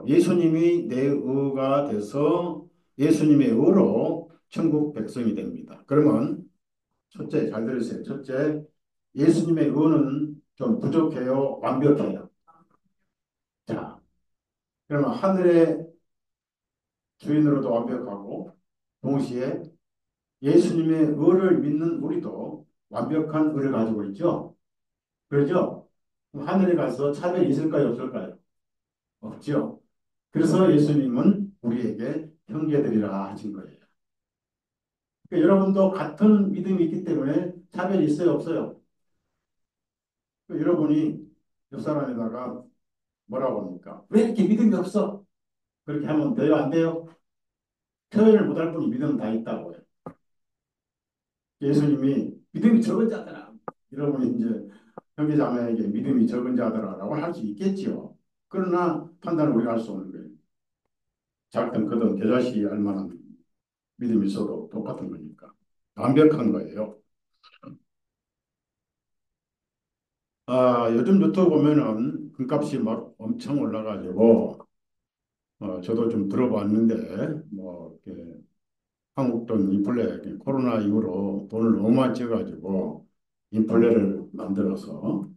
예수님이 내 의가 돼서 예수님의 의로 천국 백성이 됩니다. 그러면 첫째, 잘 들으세요. 첫째, 예수님의 의는 좀 부족해요, 완벽해요. 자, 그러면 하늘의 주인으로도 완벽하고 동시에 예수님의 의를 믿는 우리도 완벽한 의를 가지고 있죠. 그렇죠? 그럼 하늘에 가서 차별이 있을까요, 없을까요? 없죠. 그래서 예수님은 우리에게 형제들이라 하신 거예요. 그러니까 여러분도 같은 믿음이 있기 때문에 차별이 있어요, 없어요? 그러니까 여러분이 옆 사람에다가 뭐라고 합니까? 왜 이렇게 믿음이 없어? 그렇게 하면 돼요, 안 돼요? 표현을 못할 뿐이 믿음 다 있다고요. 예수님이 믿음이 적은 자들아. 여러분이 이제 형제자매에게 믿음이 적은 자들아라고 할 수 있겠지요. 그러나 판단을 우리가 할 수 없는 거예요. 작든 크든 겨자씨 알만한 믿음이 있어도 똑같은 거니까. 완벽한 거예요. 요즘 유튜브 보면은 금값이 막 엄청 올라가지고, 저도 좀 들어봤는데, 뭐, 이렇게 한국 돈 인플레, 코로나 이후로 돈을 너무 많이 쪄가지고, 인플레를 만들어서,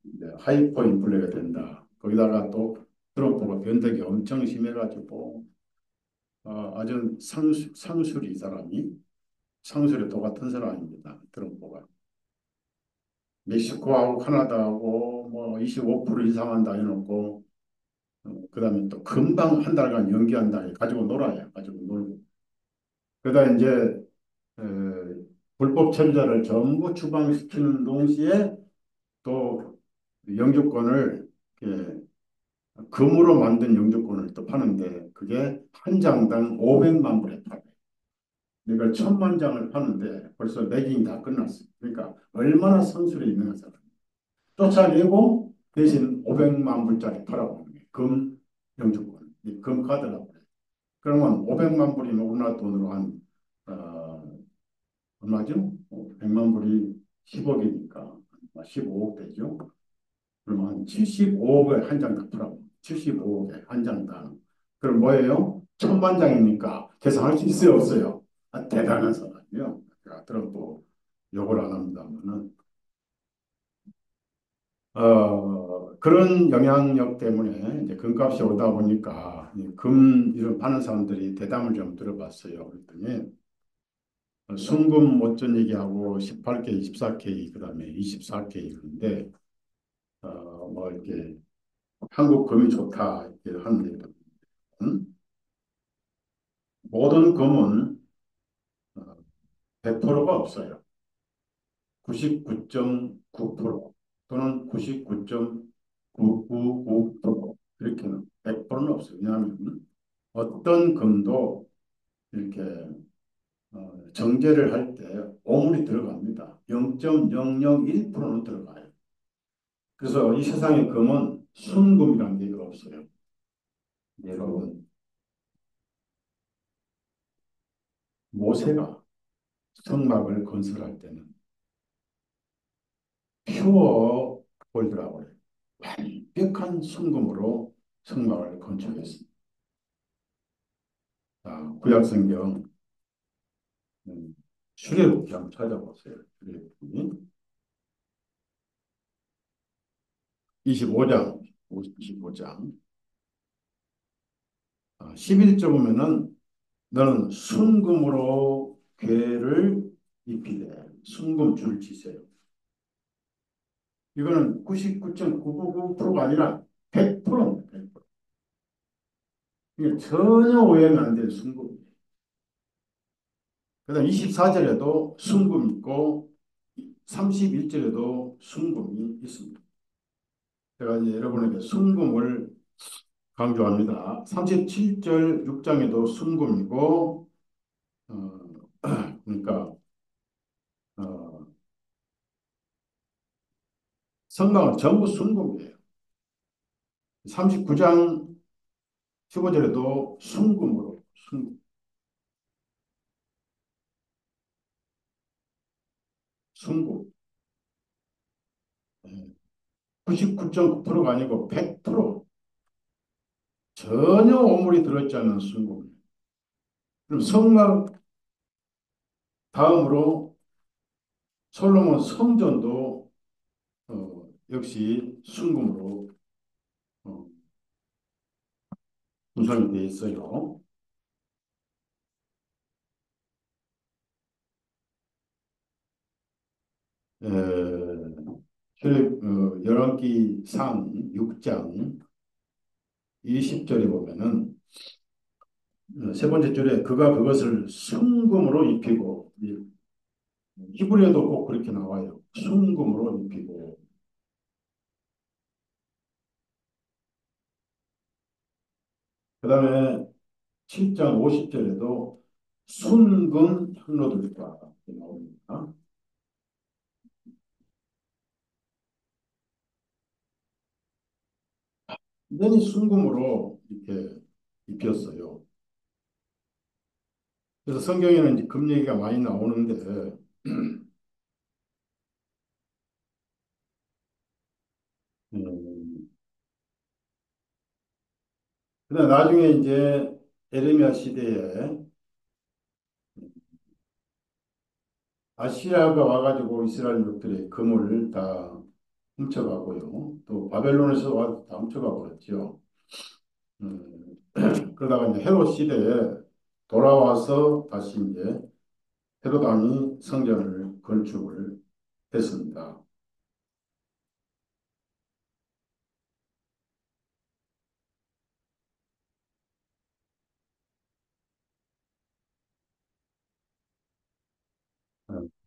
이제 하이퍼 인플레가 된다. 거기다가 또 트럼프가 변덕이 엄청 심해가지고, 아주 상술이 이 사람이, 상술의 도 같은 사람입니다. 트럼프가. 멕시코하고 카나다하고 뭐 25% 이상한다 해놓고 그다음에 또 금방 한 달간 연기한다 가지고 놀아요. 가지고 놀고. 그러다 이제 어, 불법 체류자를 전부 추방시키는 동시에 또 영주권을 이렇게 금으로 만든 영주권을 또 파는데 그게 한 장당 500만 불에 팔아요. 이걸 1,000만 장을 파는데 벌써 매gin이 다 끝났어요. 그러니까 얼마나 성술이 있는 거죠. 쫓아내고 대신 500만 불짜리 팔아보는 거예요. 금 영주권, 금 카드라고 그래요. 그러면 500만 불이면 우리나라 돈으로 한 얼마죠? 100만 불이 10억이니까 15억 되죠. 그러면 75억에 한 장 다 팔아보. 75억에 한 장당. 그럼 뭐예요? 1,000만 장이니까 계산할 수 있어요, 없어요? 대단한 사람이요. 제가 트럼프 욕을 안 합니다만은 그런 영향력 때문에 이제 금값이 오르다 보니까 이금 이런 파는 사람들이 대담을 좀 들어봤어요. 그랬더니 순금 못전 얘기하고 18K, 24K, 그다음에 24K 그런데 뭐 이렇게 한국 금이 좋다 이렇게 하는데 모든 금은 100%가 없어요. 99.9% 또는 99.999% 이렇게는 100%는 없어요. 왜냐하면 어떤 금도 이렇게 정제를 할 때 오물이 들어갑니다. 0.001%는 들어가요. 그래서 이 세상의 금은 순금이라는 게 없어요. 여러분, 모세가 성막을 건설할 때는 퓨어 골드라고 해요. 완벽한 순금으로 성막을 건축했습니다. 구약성경 출애굽기 한번 찾아보세요. 출애굽기 25장, 25장 11절 보면은 너는 순금으로 궤를 입히되 순금 줄 치세요. 이거는 99.999%가 아니라 100%입니다. 100%. 이게 전혀 오해가 안 되는 순금. 그다음 24절에도 순금 있고 31절에도 순금이 있습니다. 제가 이제 여러분에게 순금을 강조합니다. 37절 6장에도 순금이고 그러니까 어, 성막은 전부 순금이에요. 39장 15절에도 순금으로 순금 99.9%가 아니고 100% 전혀 오물이 들어있지 않은 순금. 그럼 성막 다음으로 솔로몬 성전도 역시 순금으로 어, 구성이 되어 있어요. 에, 열왕기상 6장 20절에 보면은 세 번째 줄에 그가 그것을 순금으로 입히고 히브리어도 꼭 그렇게 나와요. 순금으로 입히고 그다음에 7장 50절에도 순금 향로들과 이렇게 나옵니다. 완전히 순금으로 이렇게 입혔어요. 그래서 성경에는 이제 금 얘기가 많이 나오는데 음, 근데 나중에 이제 에레미야 시대에 아시리아가 와가지고 이스라엘 민족들의 금을 다 훔쳐가고요. 또 바벨론에서 와서 다 훔쳐가 버렸죠. 음, 그러다가 이제 헤롯 시대에 돌아와서 다시 이제 헤롯 왕이 성전을 건축을 했습니다.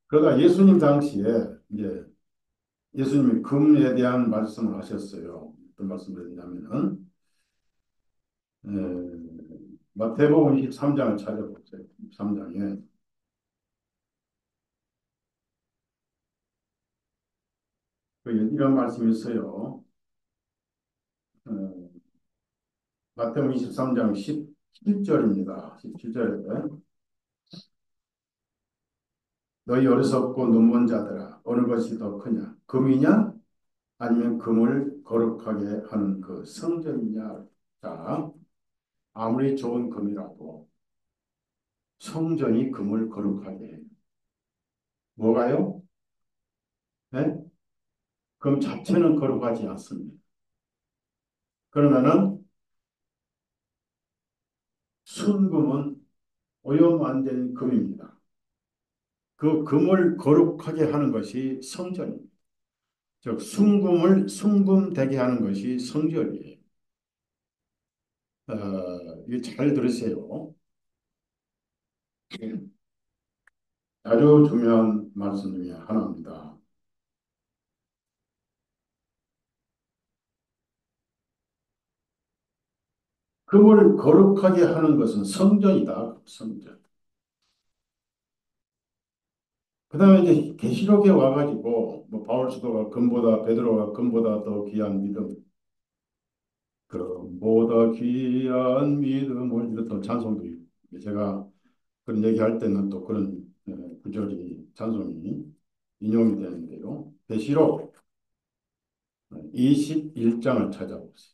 그러다 예수님 당시에 이제 예수님이 금에 대한 말씀을 하셨어요. 어떤 말씀을 했냐면은 마태복음 23장을 찾아보세요. 23장에 이런 말씀이 있어요. 어, 마태복음 23장 17절입니다. 17절에 너희 어리석고 눈먼 자들아 어느 것이 더 크냐 금이냐 아니면 금을 거룩하게 하는 그 성전이냐. 자, 아무리 좋은 금이라도 성전이 금을 거룩하게 해요. 뭐가요? 네? 금 자체는 거룩하지 않습니다. 그러면은 순금은 오염 안 된 금입니다. 그 금을 거룩하게 하는 것이 성전입니다. 즉 순금을 순금되게 하는 것이 성전이에요. 이게 잘 들으세요. 아주 중요한 말씀 중에 하나입니다. 금을 거룩하게 하는 것은 성전이다. 성전. 그다음에 이제 계시록에 와가지고 뭐 바울 사도가 금보다 베드로가 금보다 더 귀한 믿음, 금보다 귀한 믿음을 이랬던 찬송도 있고 제가 그런 얘기할 때는 또 그런 구절이 찬송이 인용이 되는데요. 계시록 21장을 찾아보세요.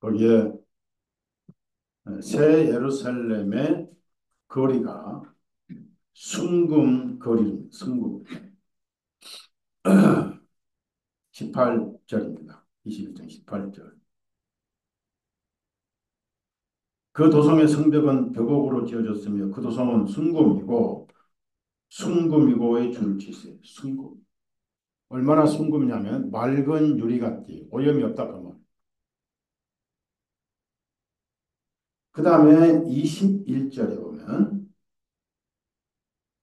거기에 새 예루살렘의 거리가 순금 거리입니다. 순금 18절입니다. 21장 18절. 그 도성의 성벽은 벽옥으로 지어졌으며 그 도성은 순금이고 순금이고의 줄을 치세요. 순금. 얼마나 순금이냐면 맑은 유리 같지 오염이 없다 그 말. 그 다음에 21절에 보면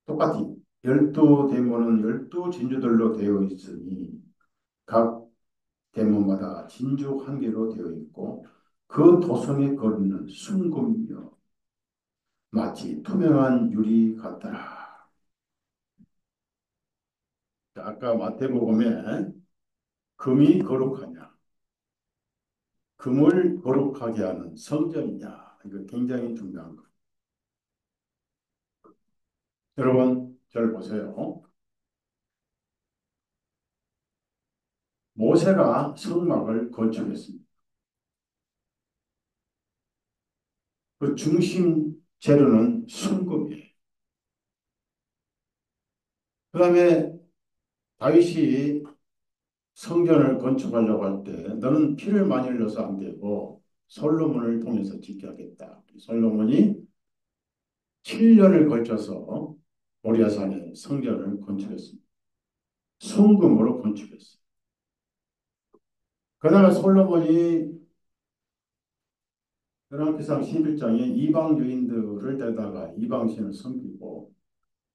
똑같이 열두 대문은 열두 진주들로 되어 있으니 각 대문마다 진주 한 개로 되어 있고 그 도성의 거리는 순금이요 마치 투명한 유리 같더라. 아까 마태복음에 금이 거룩하냐, 금을 거룩하게 하는 성전이냐, 이거 굉장히 중요한 거. 여러분, 잘 보세요. 모세가 성막을 건축했습니다. 그 중심 재료는 순금이에요. 그 다음에 다윗이 성전을 건축하려고 할 때 너는 피를 많이 흘려서 안 되고 솔로몬을 통해서 짓게 하겠다. 솔로몬이 7년을 걸쳐서 모리아산에 성전을 건축했습니다. 순금으로 건축했어요. 그다음에 솔로몬이 열왕기상 11장에 이방 여인들을 데다가 이방 신을 섬기고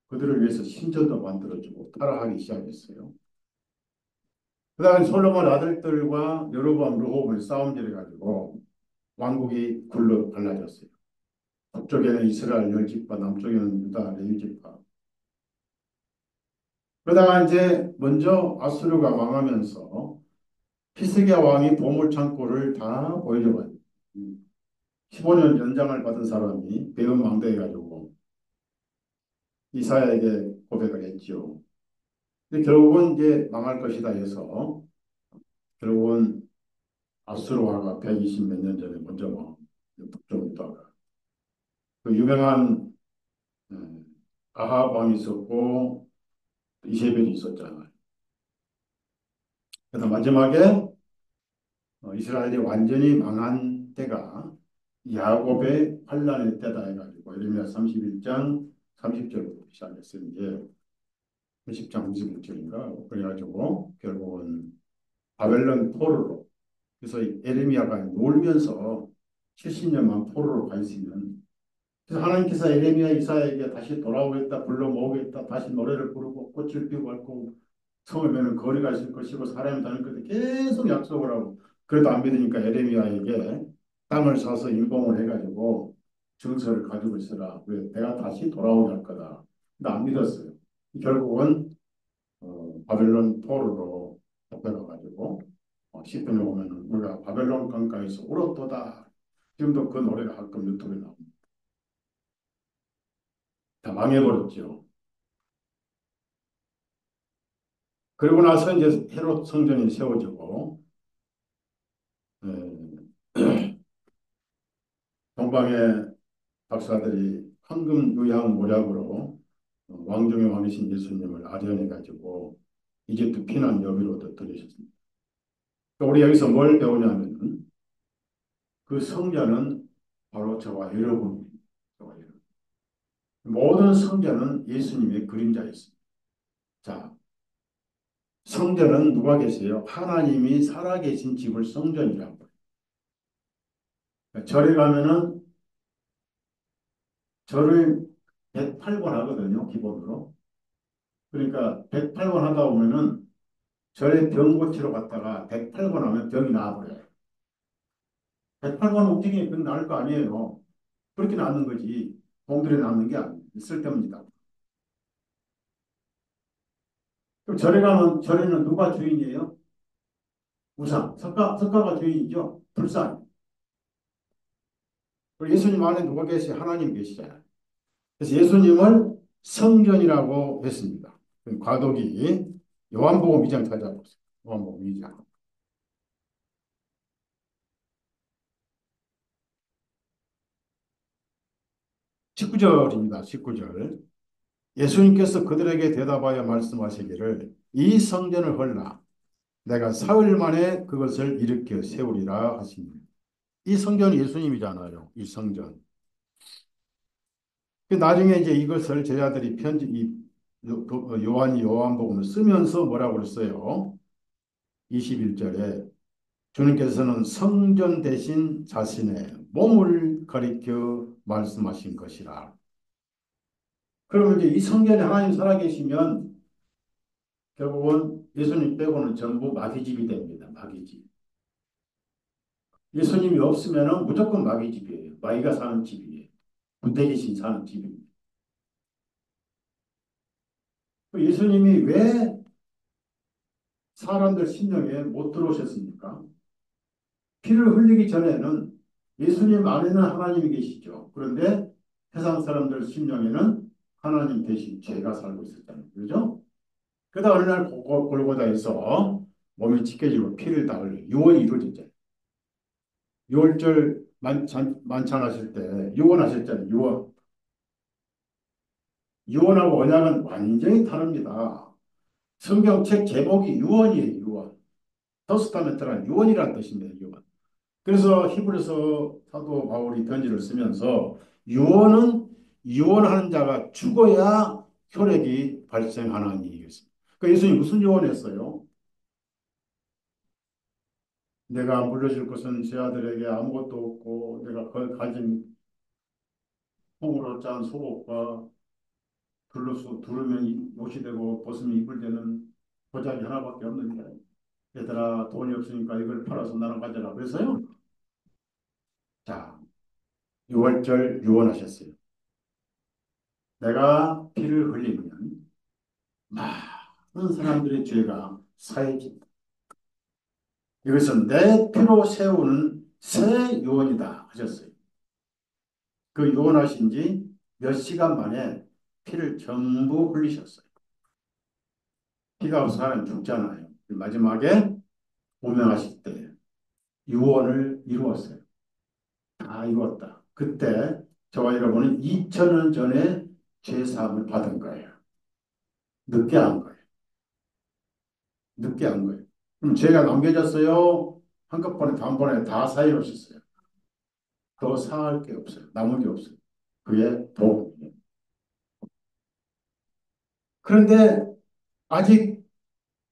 그들을 위해서 신전도 만들어주고 타락하기 시작했어요. 그 다음에 솔로몬 아들들과 여로보암 르호보암이 싸움질해 가지고 왕국이 굴러 갈라졌어요. 북쪽에는 이스라엘 열 지파, 남쪽에는 유다 레위 지파. 그러다가 이제 먼저 아수르가 망하면서 히스기야 왕이 보물 창고를 다 보여줘가지고 15년 연장을 받은 사람이 배은망대해가지고 이사야에게 고백을 했죠. 근데 결국은 이제 망할 것이다 해서 결국은 아수르화가 120 몇 년 전에 먼저 북쪽 유다가 그 유명한 아합 왕이 있었고 이세벨이 있었잖아요. 그래서 마지막에 이스라엘이 완전히 망한 때가 야곱의 환란의 때다 해가지고 예레미야 31장 30절부터 시작했어요. 이제 10장 21절인가 그래가지고 결국은 바벨론 포로로 그래서 예레미야가 놀면서 70년만 포로로 가 있으면 그래서 하나님께서 예레미야 이사야에게 다시 돌아오겠다 불러 모으겠다 다시 노래를 부르고 꽃을 피우고 고 처음에는 거리가 있을 것이고 사람이 다닐 것을 계속 약속을 하고 그래도 안 믿으니까 에레미야에게 땅을 사서 일봉을 해가지고 증서를 가지고 있으라. 왜? 내가 다시 돌아오게 할 거다. 근데 안 믿었어요. 결국은 바벨론 포로로 잡혀가가지고 시편에 보면 우리가 바벨론 강가에서 울었도다. 지금도 그 노래가 가끔 유튜브에 나옵니다. 다 망해버렸죠. 그리고 나서 이제 헤롯 성전이 세워지고 동방의 박사들이 황금 유향 모략으로 왕중의 왕이신 예수님을 아련해 가지고 이집트 피난 여비로 들으셨습니다. 우리 여기서 뭘 배우냐면 그 성전은 바로 저와 여러분입니다. 저와 여러분. 모든 성전은 예수님의 그림자였습니다. 자, 성전은 누가 계세요? 하나님이 살아계신 집을 성전이라고 해요. 그러니까 절에 가면은 절을 108번 하거든요, 기본으로. 그러니까 108번 하다 보면은 절에 병 고치러 갔다가 108번 하면 병이 나아버려요. 108번 움직이면 병 나을 거 아니에요. 그렇게 낫는 거지. 공들에 낫는 게 아니에요. 쓸데없니다. 그럼 절에 가면 절에는 누가 주인이에요? 우상. 석가가 주인이죠. 불상. 그리고 예수님 안에 누가 계세요? 하나님 계시잖아요. 그래서 예수님을 성전이라고 했습니다. 과도기 요한복음 2장 찾아보세요. 요한복음 2장. 19절입니다. 19절. 예수님께서 그들에게 대답하여 말씀하시기를 이 성전을 헐라 내가 사흘 만에 그것을 일으켜 세우리라 하십니다. 이 성전이 예수님이잖아요. 이 성전. 나중에 이제 이것을 제자들이 요한이 요한복음을 쓰면서 뭐라고 그랬어요? 21절에 주님께서는 성전 대신 자신의 몸을 가리켜 말씀하신 것이라. 그러면 이제 이 성전에 하나님 살아계시면 결국은 예수님 빼고는 전부 마귀집이 됩니다. 마귀집. 예수님이 없으면 무조건 마귀집이에요. 마귀가 사는 집이에요. 군대귀신 사는 집입니다. 예수님이 왜 사람들 심령에 못 들어오셨습니까? 피를 흘리기 전에는 예수님 안에는 하나님이 계시죠. 그런데 세상 사람들 심령에는 하나님 대신 죄가 살고 있었다는 거죠. 그러다 어느 날 골고다에서 몸이 찢겨지고 피를 다 흘려 유언이 이루어졌잖아요. 유월절 만찬하실 때 유언하셨잖아요. 유언. 유언하고 언약은 완전히 다릅니다. 성경책 제목이 유언이에요. 유언. 터스타멘트란 유언이라는 뜻입니다. 유언. 그래서 히브리서 사도 바울이 편지를 쓰면서 유언은 유언하는 자가 죽어야 혈액이 발생하는 일이겠습니다. 그러니까 예수님이 무슨 유언했어요? 내가 물려줄 것은 제 아들에게 아무것도 없고 내가 그걸 가진 콩으로 짠 속옷과 두르면 옷이 되고 벗으면 이불 되는 보자기 하나밖에 없는데 얘들아 돈이 없으니까 이걸 팔아서 나눠 가져라 그래서요. 자, 유월절 유언하셨어요. 내가 피를 흘리면 많은 사람들의 죄가 사해진다. 이것은 내 피로 세우는 새 유언이다 하셨어요. 그 유언하신 지 몇 시간 만에 피를 전부 흘리셨어요. 피가 없어 사람이 죽잖아요. 마지막에 오명하실 때 유언을 이루었어요. 다 이루었다. 그때 저와 여러분은 2000년 전에 죄사함을 받은 거예요. 늦게 한 거예요. 늦게 한 거예요. 그럼 죄가 남겨졌어요. 한꺼번에 단번에 다 사해놓으셨어요. 더 사할 게 없어요. 남은 게 없어요. 그게 복음이에요. 그런데 아직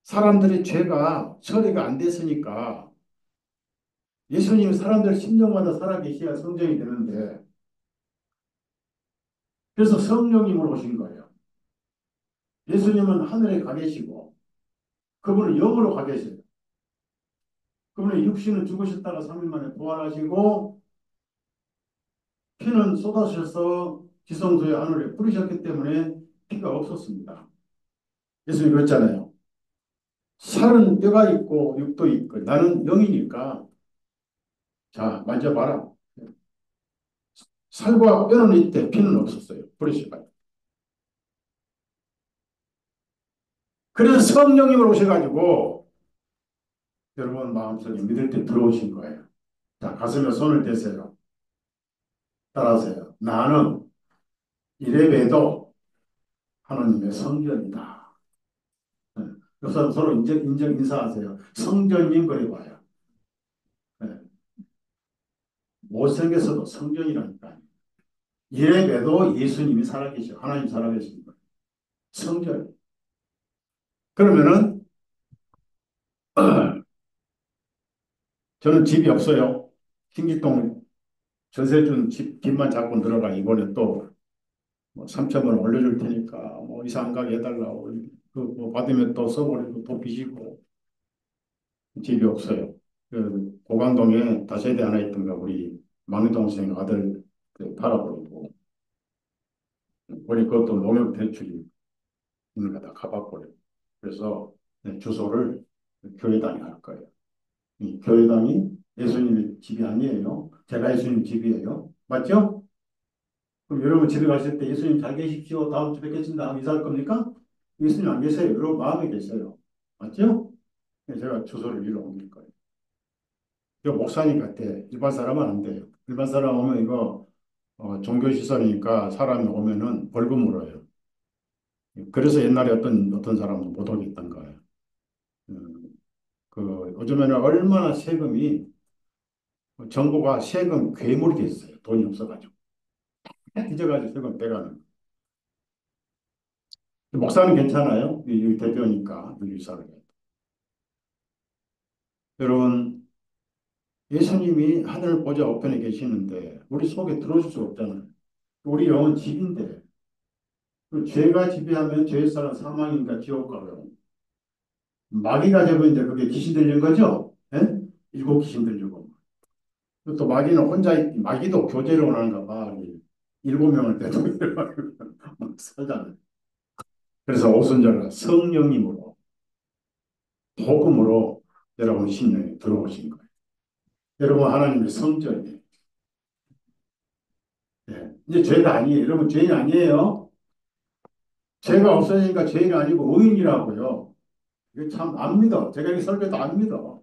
사람들의 죄가 처리가 안 됐으니까 예수님 사람들 심령마다 살아계셔야 성정이 되는데 그래서 성령님을 오신 거예요. 예수님은 하늘에 가 계시고 그분은 영으로 가 계세요. 그분의 육신은 죽으셨다가 3일 만에 부활하시고 피는 쏟아셔서 지성소의 하늘에 뿌리셨기 때문에 피가 없었습니다. 예수님이 그랬잖아요. 살은 뼈가 있고 육도 있고 나는 영이니까 자 만져봐라. 살과 뼈는 있대 피는 없었어요. 뿌리시고. 그래서 성령님을 오셔가지고 여러분 마음속에 믿을 때 들어오신 거예요. 자 가슴에 손을 대세요. 따라하세요. 나는 이래봬도 하나님의 성전이다. 네. 그래서 서로 인사하세요. 성전님 그래봐요. 네. 못생겼어도 성전이라니까. 이래봬도 예수님이 살아계셔. 하나님 살아계신 거예요. 성전. 그러면은 저는 집이 없어요. 신길동 전세 준 집만 잡고 들어가. 이번에 또뭐 3천만 원 올려줄 테니까 뭐 이사 안 가게 해달라고. 그뭐 받으면 또 써버리고 또 빚이고 집이 없어요. 그 고강동에 다세대 하나 있던가 우리 막내 동생 아들 그 팔아버리고 우리 그것도 농협 대출이 있는 거다 갚아버려요. 그래서 주소를 교회당에 할 거예요. 이 교회당이 예수님의 집이 아니에요. 제가 예수님 집이에요. 맞죠? 그럼 여러분 집에 가실 때 예수님 잘 계십시오. 다음 주에 뵙겠습니다. 하고 인사할 겁니까? 예수님 안 계세요. 여러분 마음에 계세요. 맞죠? 제가 주소를 일로 옮길 거예요. 이거 목사님 같아. 일반 사람은 안 돼요. 일반 사람 오면 이거 종교시설이니까 사람이 오면은 벌금 물어요. 그래서 옛날에 어떤 사람도 못 오겠던 거예요. 음, 요즘에는 얼마나 세금이 정부가 세금 괴물이 됐어요. 돈이 없어가지고. 뒤져가지고 세금 빼가는. 목사는 괜찮아요. 이 대표니까 윤리사를. 여러분 예수님이 하늘 보좌 우편에 계시는데 우리 속에 들어올 수 없잖아요. 우리 영은 집인데 그 죄가 지배하면 죄의 사람 사망인가 지옥 가요. 마귀가 되면 이제 그게 귀신 들린 거죠. 예? 일곱 귀신 들리고. 또 마귀는 마귀도 교제를 원하는가 봐. 일곱 명을 때도 막 살잖아요. 그래서 오순절날 성령님으로 복음으로 여러분 신령에 들어오신 거예요. 여러분 하나님의 성전이에요. 예. 이제 죄가 아니에요. 여러분 죄인 아니에요. 죄가 없어지니까 죄인이 아니고 의인이라고요. 이거 참 안 믿어. 제가 이 설교도 안 믿어.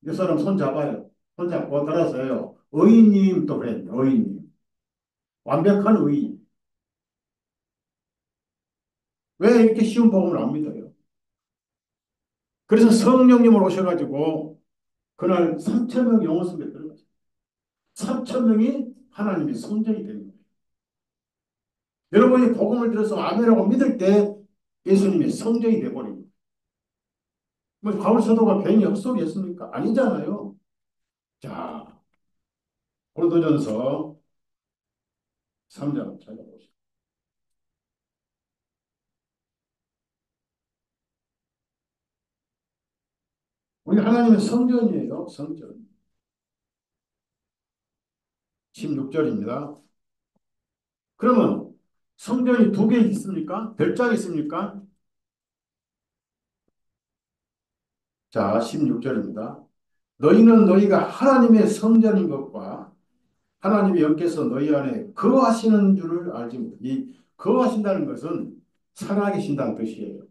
이 사람 손 잡아요. 손 잡고 들어서요. 의인님 또 그래. 의인님. 완벽한 의인. 왜 이렇게 쉬운 복음을 안 믿어요? 그래서 성령님을 오셔가지고 그날 3천 명 영혼 속에 들어갔어요. 3천 명이 하나님의 성전이 되는 거예요. 여러분이 복음을 들어서 아멘이라고 믿을 때 예수님의 성전이 되어버립니다. 뭐 바울 사도가 괜히 헛소리했습니까? 아니잖아요. 자, 고린도전서 3장 찾아보시죠. 우리 하나님의 성전이에요. 성전. 16절입니다. 그러면 성전이 두 개 있습니까? 별장이 있습니까? 자, 16절입니다. 너희는 너희가 하나님의 성전인 것과 하나님의 영께서 너희 안에 거하시는 줄을 알지 못해. 이 거하신다는 것은 살아계신다는 뜻이에요.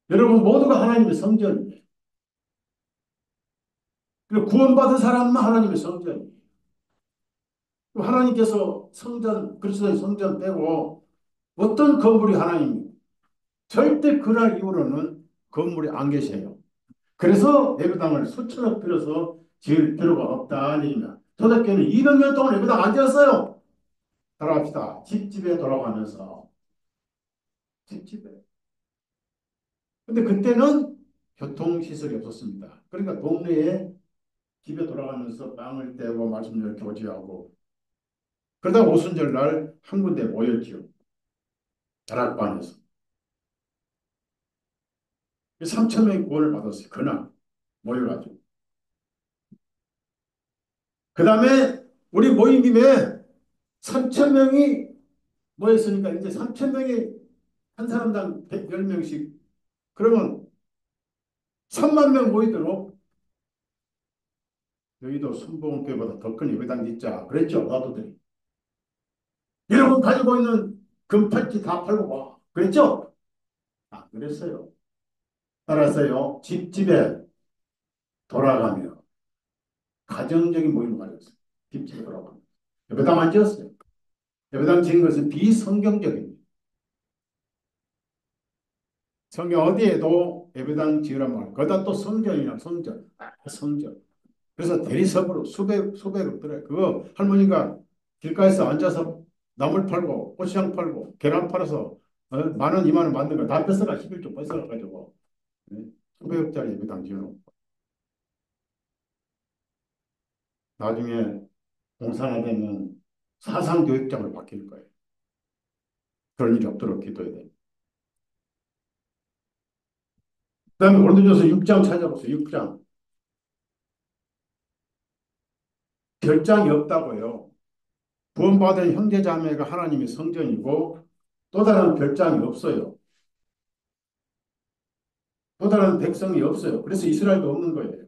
여러분 모두가 하나님의 성전이에요. 그리고 구원받은 사람만 하나님의 성전이에요. 하나님께서 성전, 그리스도의 성전 빼고 어떤 건물이 하나님입니까? 절대 그날 이후로는 건물이 안 계세요. 그래서 예배당을 수천억 들여서 지을 필요가 없다. 아니면 초대교회는 200년 동안 예배당 안 지었어요. 따라합시다. 집집에 돌아가면서 집집에. 근데 그때는 교통시설이 없었습니다. 그러니까 동네에 집에 돌아가면서 빵을 떼고 말씀을 교제하고 그러다 오순절 날 한 군데 모였지요. 다락방에서. 3천 명이 구원을 받았어요. 그날 모여가지고. 그 다음에 우리 모인 김에 3천 명이 모였으니까 이제 3천 명이 한 사람당 110명씩 그러면 3만 명 모이도록 여기도 순복음교회보다 더 큰 예배당 짓자. 그랬죠. 나도들이. 여러분 가지고 있는 금팔찌 다 팔고 와. 그랬죠? 아, 그랬어요. 따라서요. 집집에 돌아가며 가정적인 모임을 가졌어요. 집집에 돌아가며. 예배당 안 지었어요. 예배당 지은 것은 비성경적입니다. 성경 어디에도 예배당 지으란 말. 거기다 또 성전이나 성전. 아, 성전. 그래서 대리석으로 수백 없더래. 그거 할머니가 길가에서 앉아서 나물 팔고 고추장 팔고 계란 팔아서 10,000원, 20,000원 만든 거 다 뺏어가 11조 뺏어가 가지고 수백억짜리 예배당 지어놓고 나중에 공사가 되면 사상교육장을 바뀔 거예요. 그런 일이 없도록 기도해야 돼요. 그 다음에 고린도전서 6장 찾아보세요. 6장. 별장이 없다고요. 구원받은 형제자매가 하나님의 성전이고 또 다른 별장이 없어요. 또 다른 백성이 없어요. 그래서 이스라엘도 없는 거예요.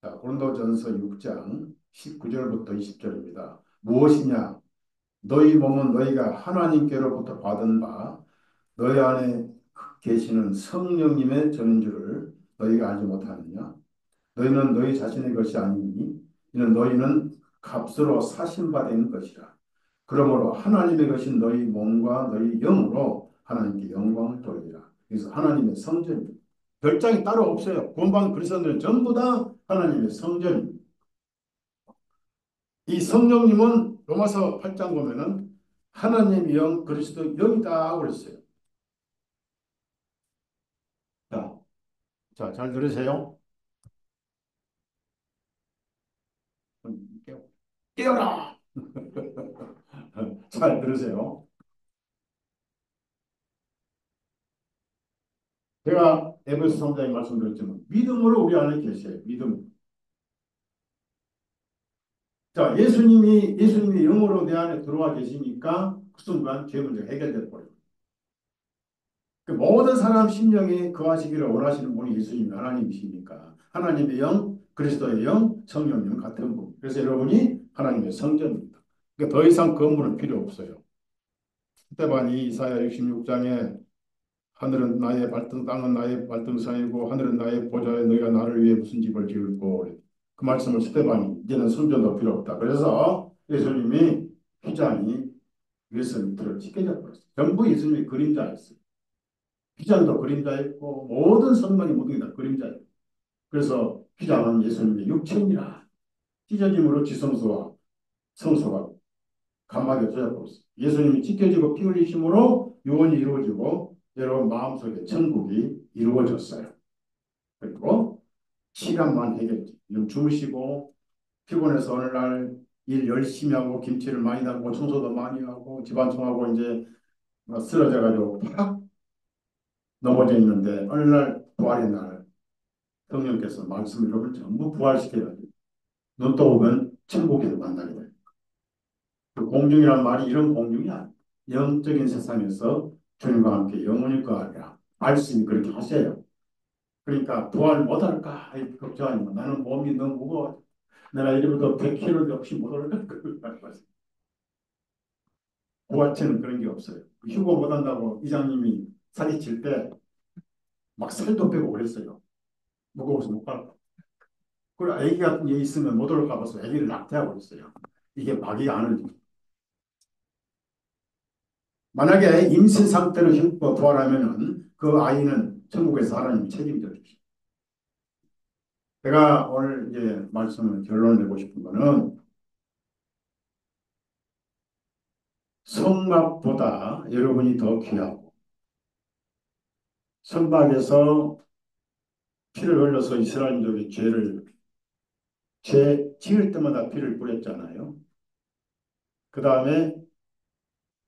자, 고린도전서 6장 19절부터 20절입니다. 무엇이냐? 너희 몸은 너희가 하나님께로부터 받은 바 너희 안에 계시는 성령님의 전인 줄을 너희가 알지 못하느냐? 너희는 너희 자신의 것이 아니니 이는 너희는 값으로 사신 바 된 것이라. 그러므로 하나님의 것인 너희 몸과 너희 영으로 하나님께 영광을 돌리라. 그래서 하나님의 성전입니다. 별장이 따로 없어요. 구원받은 그리스도인들은 전부 다 하나님의 성전입니다. 이 성령님은 로마서 8장 보면은 하나님의 영, 그리스도 영이다 그랬어요. 자, 자, 잘 들으세요. 깨어라! 잘 들으세요. 제가 에베소 3장에 말씀드렸지만 믿음으로 우리 안에 계세요. 믿음. 자, 예수님이 영으로 내 안에 들어와 계시니까 그 순간 죄 문제가 해결될 거예요. 그 모든 사람 심령에 거하시기를 원하시는 분이 예수님 하나님이시니까 하나님의 영, 그리스도의 영, 성령님 같은 분. 그래서 여러분이 하나님의 성전입니다. 그러니까 더 이상 건물은 필요 없어요. 스테반이 이사야 66장에 하늘은 나의 발등, 땅은 나의 발등상이고 하늘은 나의 보좌에 너희가 나를 위해 무슨 집을 지을꼬. 그 말씀을 스테반이 이제는 성전도 필요 없다. 그래서 예수님이 휘장이 위에서 밑으로 찢겨져 버렸어요. 전부 예수님의 그림자였어요. 휘장도 그림자였고 모든 성막의 모든 게 다 그림자였어요. 그래서 휘장은 예수님의 육체니라. 찢어짐으로 지성소와 성소가 감막에 젖어버렸어요. 예수님이 찢겨지고 피 흘리심으로 유언이 이루어지고 여러분 마음속에 천국이 이루어졌어요. 그리고 시간만 해결했죠. 주무시고 피곤해서 어느 날 일 열심히 하고 김치를 많이 담고 청소도 많이 하고 집안 청하고 이제 쓰러져 가지고 팍 넘어져 있는데 어느 날 부활의 날 성령께서 말씀을 여러분 전부 부활시켜가지고 눈 떠오면 천국에서 만나게 돼요. 그 공중이란 말이 이런 공중이 아니에요. 영적인 세상에서 주님과 함께 영원히 거하리라. 말씀이 그렇게 하세요. 그러니까 부활 못할까 걱정하지 마. 나는 몸이 너무 무거워. 내가 이리부터 100kg 없이 못 올라갈 거야. 부활체는 그런 게 없어요. 휴고 못한다고 이장님이 사기칠 때 막 살도 빼고 그랬어요. 무거워서 못 갈 거. 그리고 아기 같은 게 있으면 못 올라가 봐서 아기를 낙태하고 있어요. 이게 막이 안 흘려. 만약에 임신 상태로 부활하면은 그 아이는 천국에서 하나님이 책임져 주시죠. 제가 오늘 이제 말씀을 결론을 내고 싶은 거는 성막보다 여러분이 더 귀하고 성막에서 피를 흘려서 이스라엘족의 죄 지을 때마다 피를 뿌렸잖아요. 그 다음에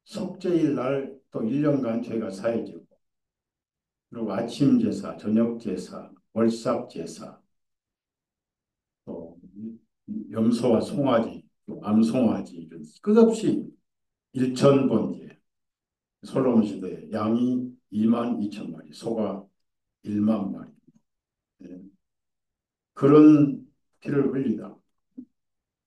속죄일 날 또 1년간 죄가 사해지고 그리고 아침 제사, 저녁 제사, 월삭 제사, 또 염소와 송아지, 또 암송아지 이런 끝없이 일천번제 솔로몬 시대에 양이 2만 2천 마리, 소가 1만 마리. 예. 그런 피를 흘리다.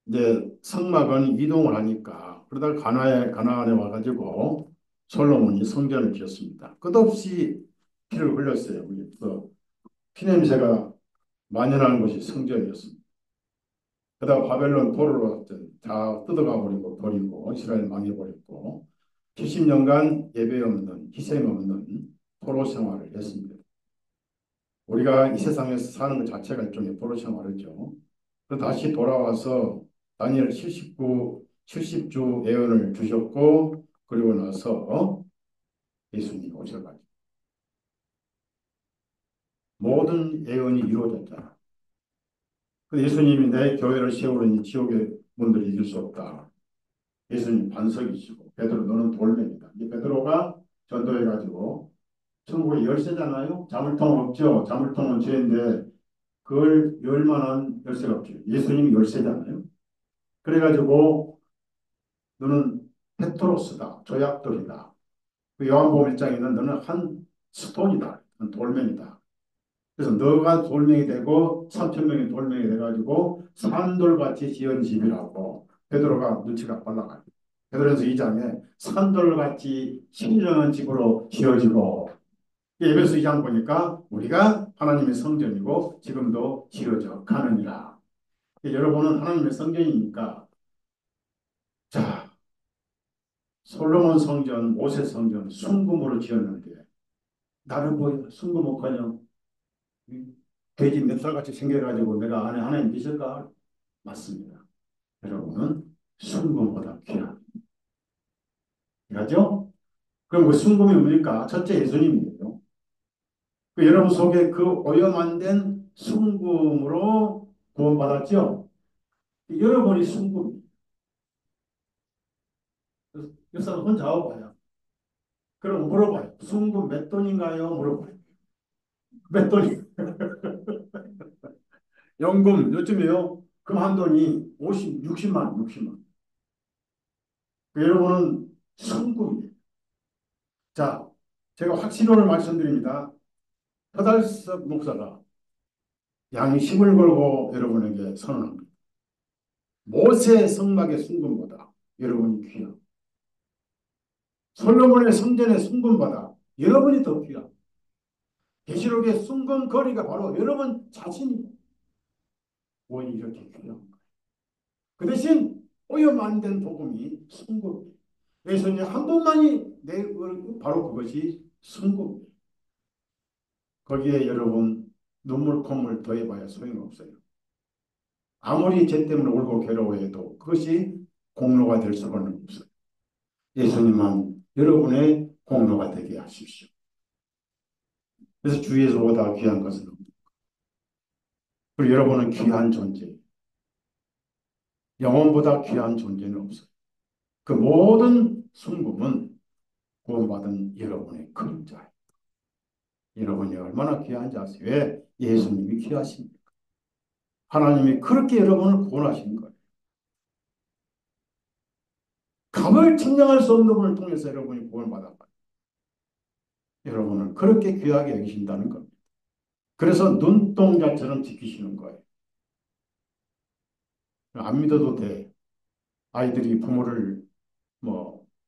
이제 성막은 이동을 하니까 그러다가 가나안에 와가지고 솔로몬이 성전을 지었습니다. 끝없이 피를 흘렸어요. 그래서 피냄새가 만연한 곳이 성전이었습니다. 그러다가 바벨론 포로로 다 뜯어가 버리고 이스라엘 망해버렸고 70년간 예배 없는 희생 없는 포로 생활을 했습니다. 우리가 이 세상에서 사는 것 자체가 일종의 포로 생활이죠. 다시 돌아와서 다니엘 70주 예언을 주셨고 그리고 나서 예수님이 오셔가지고 모든 예언이 이루어졌잖아. 예수님이 내 교회를 세우려니 지옥의 문들을 이길 수 없다. 예수님 반석이시고 베드로 너는 돌멩이다. 이 베드로가 전도해가지고 천국의 열쇠잖아요. 자물통 없죠. 자물통은 죄인데 그걸 열 만한 열쇠가 없죠. 예수님이 열쇠잖아요. 그래가지고 너는 페트로스다. 조약돌이다. 그 요한복음 1장에는 너는 한 스톤이다. 한 돌멩이다. 그래서 너가 돌멩이 되고 3천 명이 돌멩이 돼가지고 산돌같이 지은 집이라고 베드로가 눈치가 빨라가요. 베드로전서 2장에 산돌같이 신령한 집으로 지어지고 에베소 2장 보니까 우리가 하나님의 성전이고 지금도 지어져 가느니라. 여러분은 하나님의 성전이니까 자 솔로몬 성전, 모세 성전 순금으로 지었는데 나는 뭐 순금옥하냐 돼지 맵살같이 생겨가지고 내가 안에 하나님 계실까? 맞습니다. 여러분은 순금보다 귀한 이하죠? 그럼 그 순금이 뭡니까? 첫째 예수님이에요. 여러분 속에 그 오염안된 순금으로 구원받았죠? 여러분이 순금. 역사는 혼자 잡아봐요. 그럼 물어봐요. 순금 몇 돈인가요? 물어봐요. 몇 돈이? 연금 요즘에요. 금 한 돈이 60만. 여러분은 순금이에요. 자, 제가 확신으로 말씀드립니다. 허달섭 목사가 양심을 걸고 여러분에게 선언합니다. 모세 성막의 순금보다 여러분이 귀하고 솔로몬의 성전의 순금보다 여러분이 더 귀하고 계시록의 순금거리가 바로 여러분 자신이 왜 이렇게 귀한 거예요. 그 대신 오염 안 된 복음이 순금. 예수님 한 번만이 바로 그것이 순금. 거기에 여러분 눈물 콧물 더해봐야 소용없어요. 아무리 죄 때문에 울고 괴로워해도 그것이 공로가 될 수는 없어요. 예수님만 여러분의 공로가 되게 하십시오. 그래서 주에서보다 귀한 것은 없습니다. 그리고 여러분은 귀한 존재, 영혼보다 귀한 존재는 없어요. 그 모든 순금은 구원받은 여러분의 그림자예요. 여러분이 얼마나 귀한지 아세요? 왜? 예수님이 귀하십니까? 하나님이 그렇게 여러분을 구원하신 거예요. 값을 측량할 수 없는 분을 통해서 여러분이 구원받았고 여러분을 그렇게 귀하게 여기신다는 겁니다. 그래서 눈동자처럼 지키시는 거예요. 안 믿어도 돼. 아이들이 부모를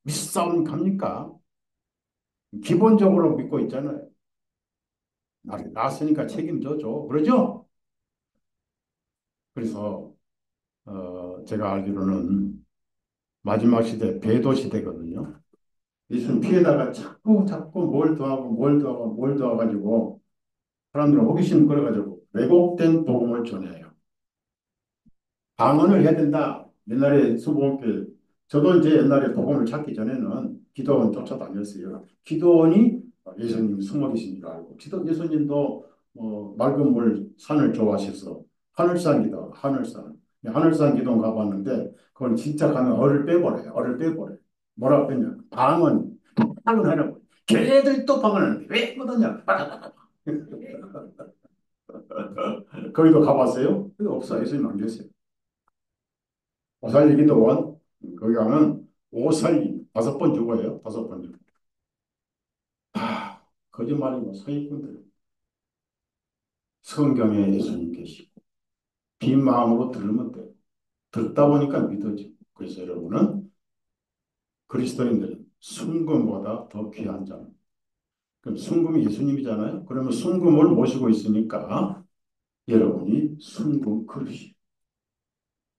믿싸움 갑니까? 기본적으로 믿고 있잖아요. 나를 낳았으니까 책임져줘. 그러죠? 그래서 제가 알기로는 마지막 시대 배도 시대거든요. 예수님 피에다가 자꾸 자꾸 뭘 더하고 뭘 더하고 뭘 더해가지고 사람들은 호기심 끌어가지고 왜곡된 복음을 전해요. 방언을 해야 된다. 옛날에 수보험교회 저도 이제 옛날에 복음을 찾기 전에는 기도원 쫓아다녔어요. 기도원이 예수님이 숨어 계신 줄 알고 예수님도 맑은 물 산을 좋아하셔서 하늘산 기도 하늘산 기도 가봤는데 그건 진짜 가면 얼을 빼버려요. 얼을 빼버려요. 뭐라 그랬냐 방언하라고 걔네들이 또 방언하는데 왜 못하냐 거기도 가봤어요? 없어요. 예수님 안 계세요. 오살리기 도원 거기 가면 오살리 5번 죽어요. 5번 죽어. 거짓말이고 서기꾼들 성경에 예수님 계시고 빈 마음으로 들으면 돼요. 듣다 보니까 믿어지고 그래서 여러분은 그리스도인들은 순금보다 더 귀한 자. 그럼 순금이 예수님이잖아요. 그러면 순금을 모시고 있으니까 여러분이 순금 그릇이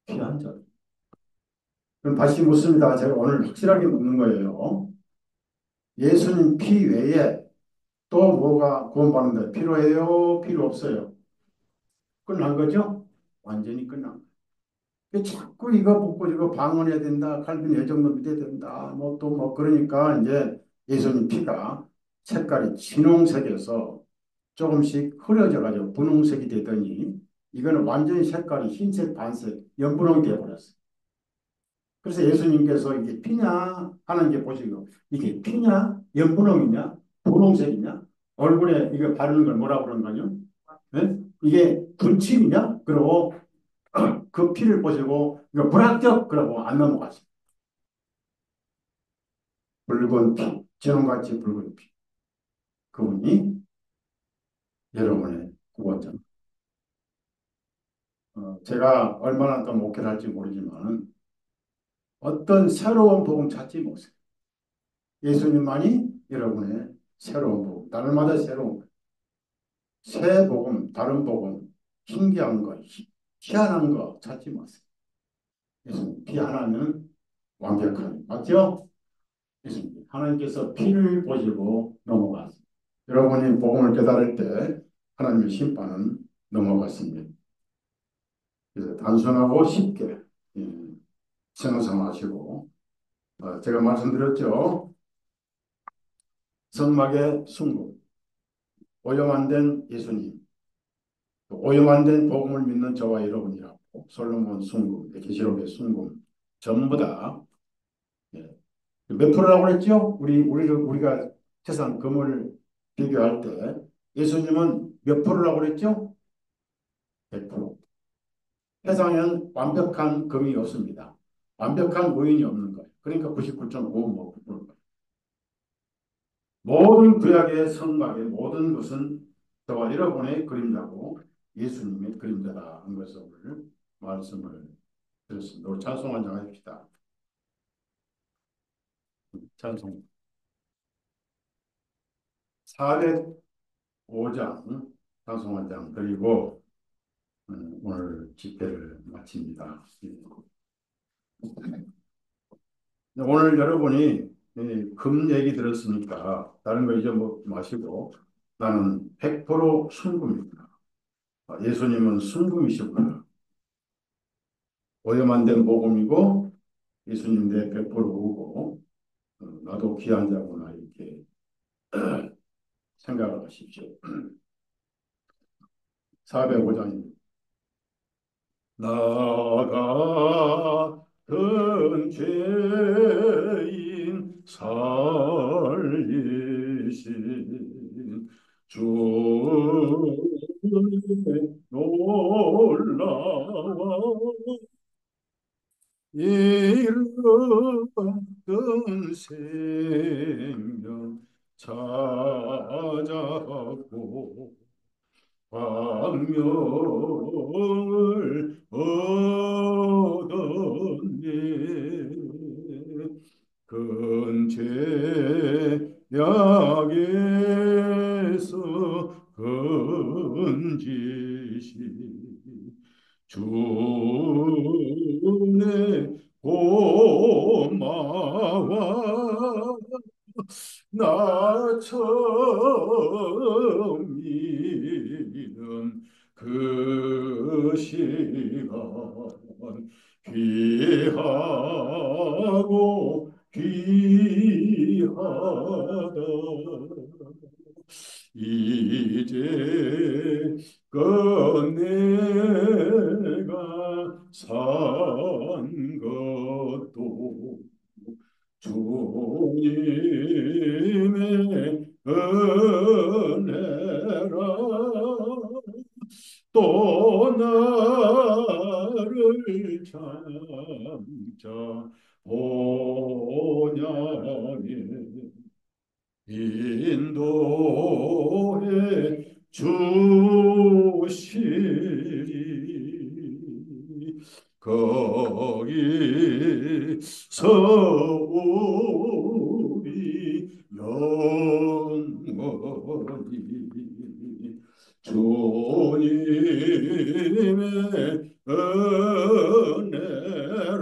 귀한 자. 그럼 다시 묻습니다. 제가 오늘 확실하게 묻는 거예요. 예수님 피 외에 또 뭐가 구원받는데 필요해요? 필요 없어요? 끝난 거죠? 완전히 끝난 거예요. 자꾸 이거 묻고 이거 방언해야 된다. 칼빈 예정도 믿어야 된다. 뭐 또 뭐 그러니까 이제 예수님 피가 색깔이 진홍색에서 조금씩 흐려져 가지고 분홍색이 되더니 이거는 완전히 색깔이 흰색 반색 연분홍이 되어버렸어요. 그래서 예수님께서 이게 피냐 하는 게 보시고 이게 피냐 연분홍이냐 분홍색이냐 얼굴에 이거 바르는 걸 뭐라 그러는 거요? 네? 이게 분칠이냐? 그리고 그 피를 보시고 이거 불합격 그러고 안 넘어가죠. 붉은 피, 진홍같이 붉은 피. 그분이 여러분의 구원자. 제가 얼마나 더 목회를 할지 모르지만 어떤 새로운 복음 찾지 못해요. 예수님만이 여러분의 새로운 복음, 날마다 새로운 새 복음, 다른 복음, 신기한 거, 희한한 거 찾지 마세요. 예수님 피 하나는 완벽한 맞죠? 예수님 하나님께서 피를 보시고 넘어갔습니다. 여러분이 복음을 깨달을 때 하나님의 심판은 넘어갔습니다. 그래서 단순하고 쉽게 생각하시고 제가 말씀드렸죠. 성막의 순금, 오염 안 된 예수님, 오염 안 된 복음을 믿는 저와 여러분이라고 솔로몬 순금, 계시록의 순금 전부 다 몇 프로라고 그랬죠? 우리가 세상 금을 비교할 때 예수님은 몇 프로라고 그랬죠? 100%. 세상에는 완벽한 금이 없습니다. 완벽한 의인이 없는 거예요. 그러니까 99.5%. 모든 구약의 성막의 모든 것은 저와 여러분의 그림자고 예수님의 그림자다 하는 것을 오늘 말씀을 드렸습니다. 우리 찬송 한장 합시다. 찬송. 5장, 찬송한 그리고 오늘 집회를 마칩니다. 오늘 여러분이 금 얘기 들었으니까 다른 거 잊어먹지 마시고 나는 100% 순금입니다. 예수님은 순금이시구나. 오염 안 된 복음이고 예수님 내 100% 오고 나도 귀한 자구나 이렇게 생각을 하십시오. 405장입니다. 나 같은 죄인 살리신 주의 놀라워 잃었던 생명 찾아고 광명을 얻었네. 근죄악에서 건지시 주의 고마워 나 처음 믿은 그 시간 귀하고 귀하다 이제 내가 산 것도 주님의 은혜라 또 나를 찾자 보냐니 인도해 주시리 거기서 우리 영원히 주님의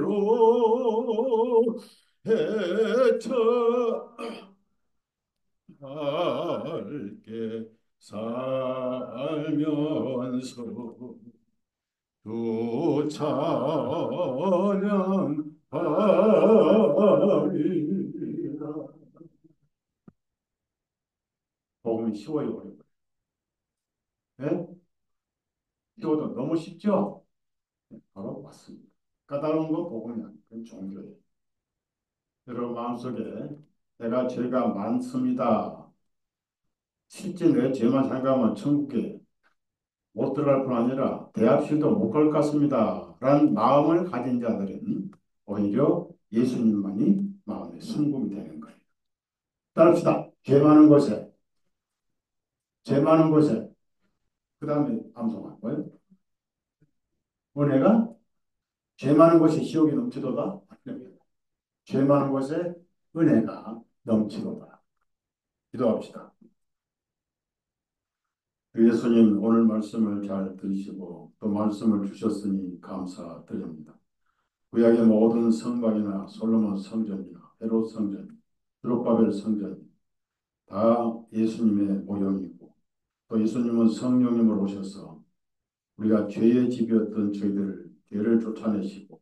은혜로 헤쳐 밝게 살면서 주 찬양하리라. 복음이 쉬워요, 어려워요? 네? 쉬워도 너무 쉽죠? 바로 맞습니다. 까다로운 건 복음이 아니고 그건 종교예요. 여러분 마음속에 내가 죄가 많습니다. 실제 내 죄만 생각하면 천국에 못 들어갈 뿐 아니라 대합실도 못 갈 것 같습니다. 라는 마음을 가진 자들은 오히려 예수님만이 마음의 순금이 되는 거예요. 따릅시다. 죄 많은 곳에, 그 다음에 암송한 거예요. 은혜가 죄 많은 곳에 시옥이 넘치도다. 죄 많은 곳에 은혜가 넘치도다. 기도합시다. 예수님 오늘 말씀을 잘 들으시고 또 말씀을 주셨으니 감사드립니다. 구약의 모든 성곽이나 솔로몬 성전이나 헤롯 성전, 드룹바벨 성전 다 예수님의 모형이고 또 예수님은 성령님으로 오셔서 우리가 죄의 집이었던 저희들을 죄를 쫓아내시고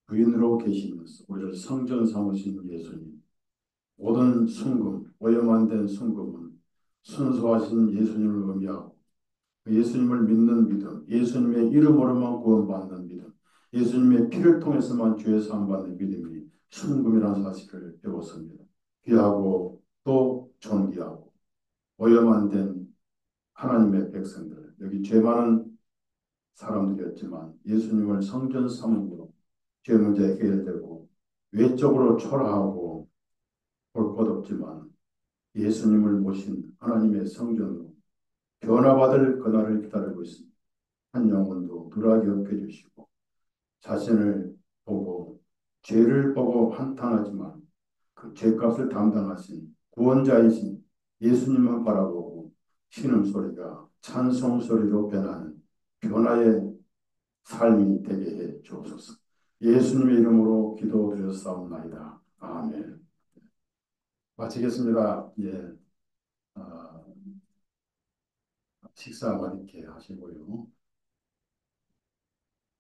부인으로 계시면서 우리를 성전 삼으신 예수님 모든 순금, 오염 안 된 순금은 순수하신 예수님을 의미하고 그 예수님을 믿는 믿음, 예수님의 이름으로만 구원받는 믿음, 예수님의 피를 통해서만 죄 사함받는 믿음이 순금이라는 사실을 배웠습니다. 귀하고 또 존귀하고 오염 안 된 하나님의 백성들, 여기 죄 많은 사람들이었지만 예수님을 성전 삼음으로 죄 문제 해결되고 외적으로 초라하고 볼 것 없지만 예수님을 모신 하나님의 성전으로 변화받을 그날을 기다리고 있습니다. 한 영혼도 덜하게 여겨주시고 자신을 보고 죄를 보고 한탄하지만 그 죄값을 담당하신 구원자이신 예수님만 바라보고 신음소리가 찬송소리로 변하는 변화의 삶이 되게 해 주옵소서. 예수님의 이름으로 기도드렸사옵나이다. 아멘. 마치겠습니다. 예, 식사 맛있게 하시고요.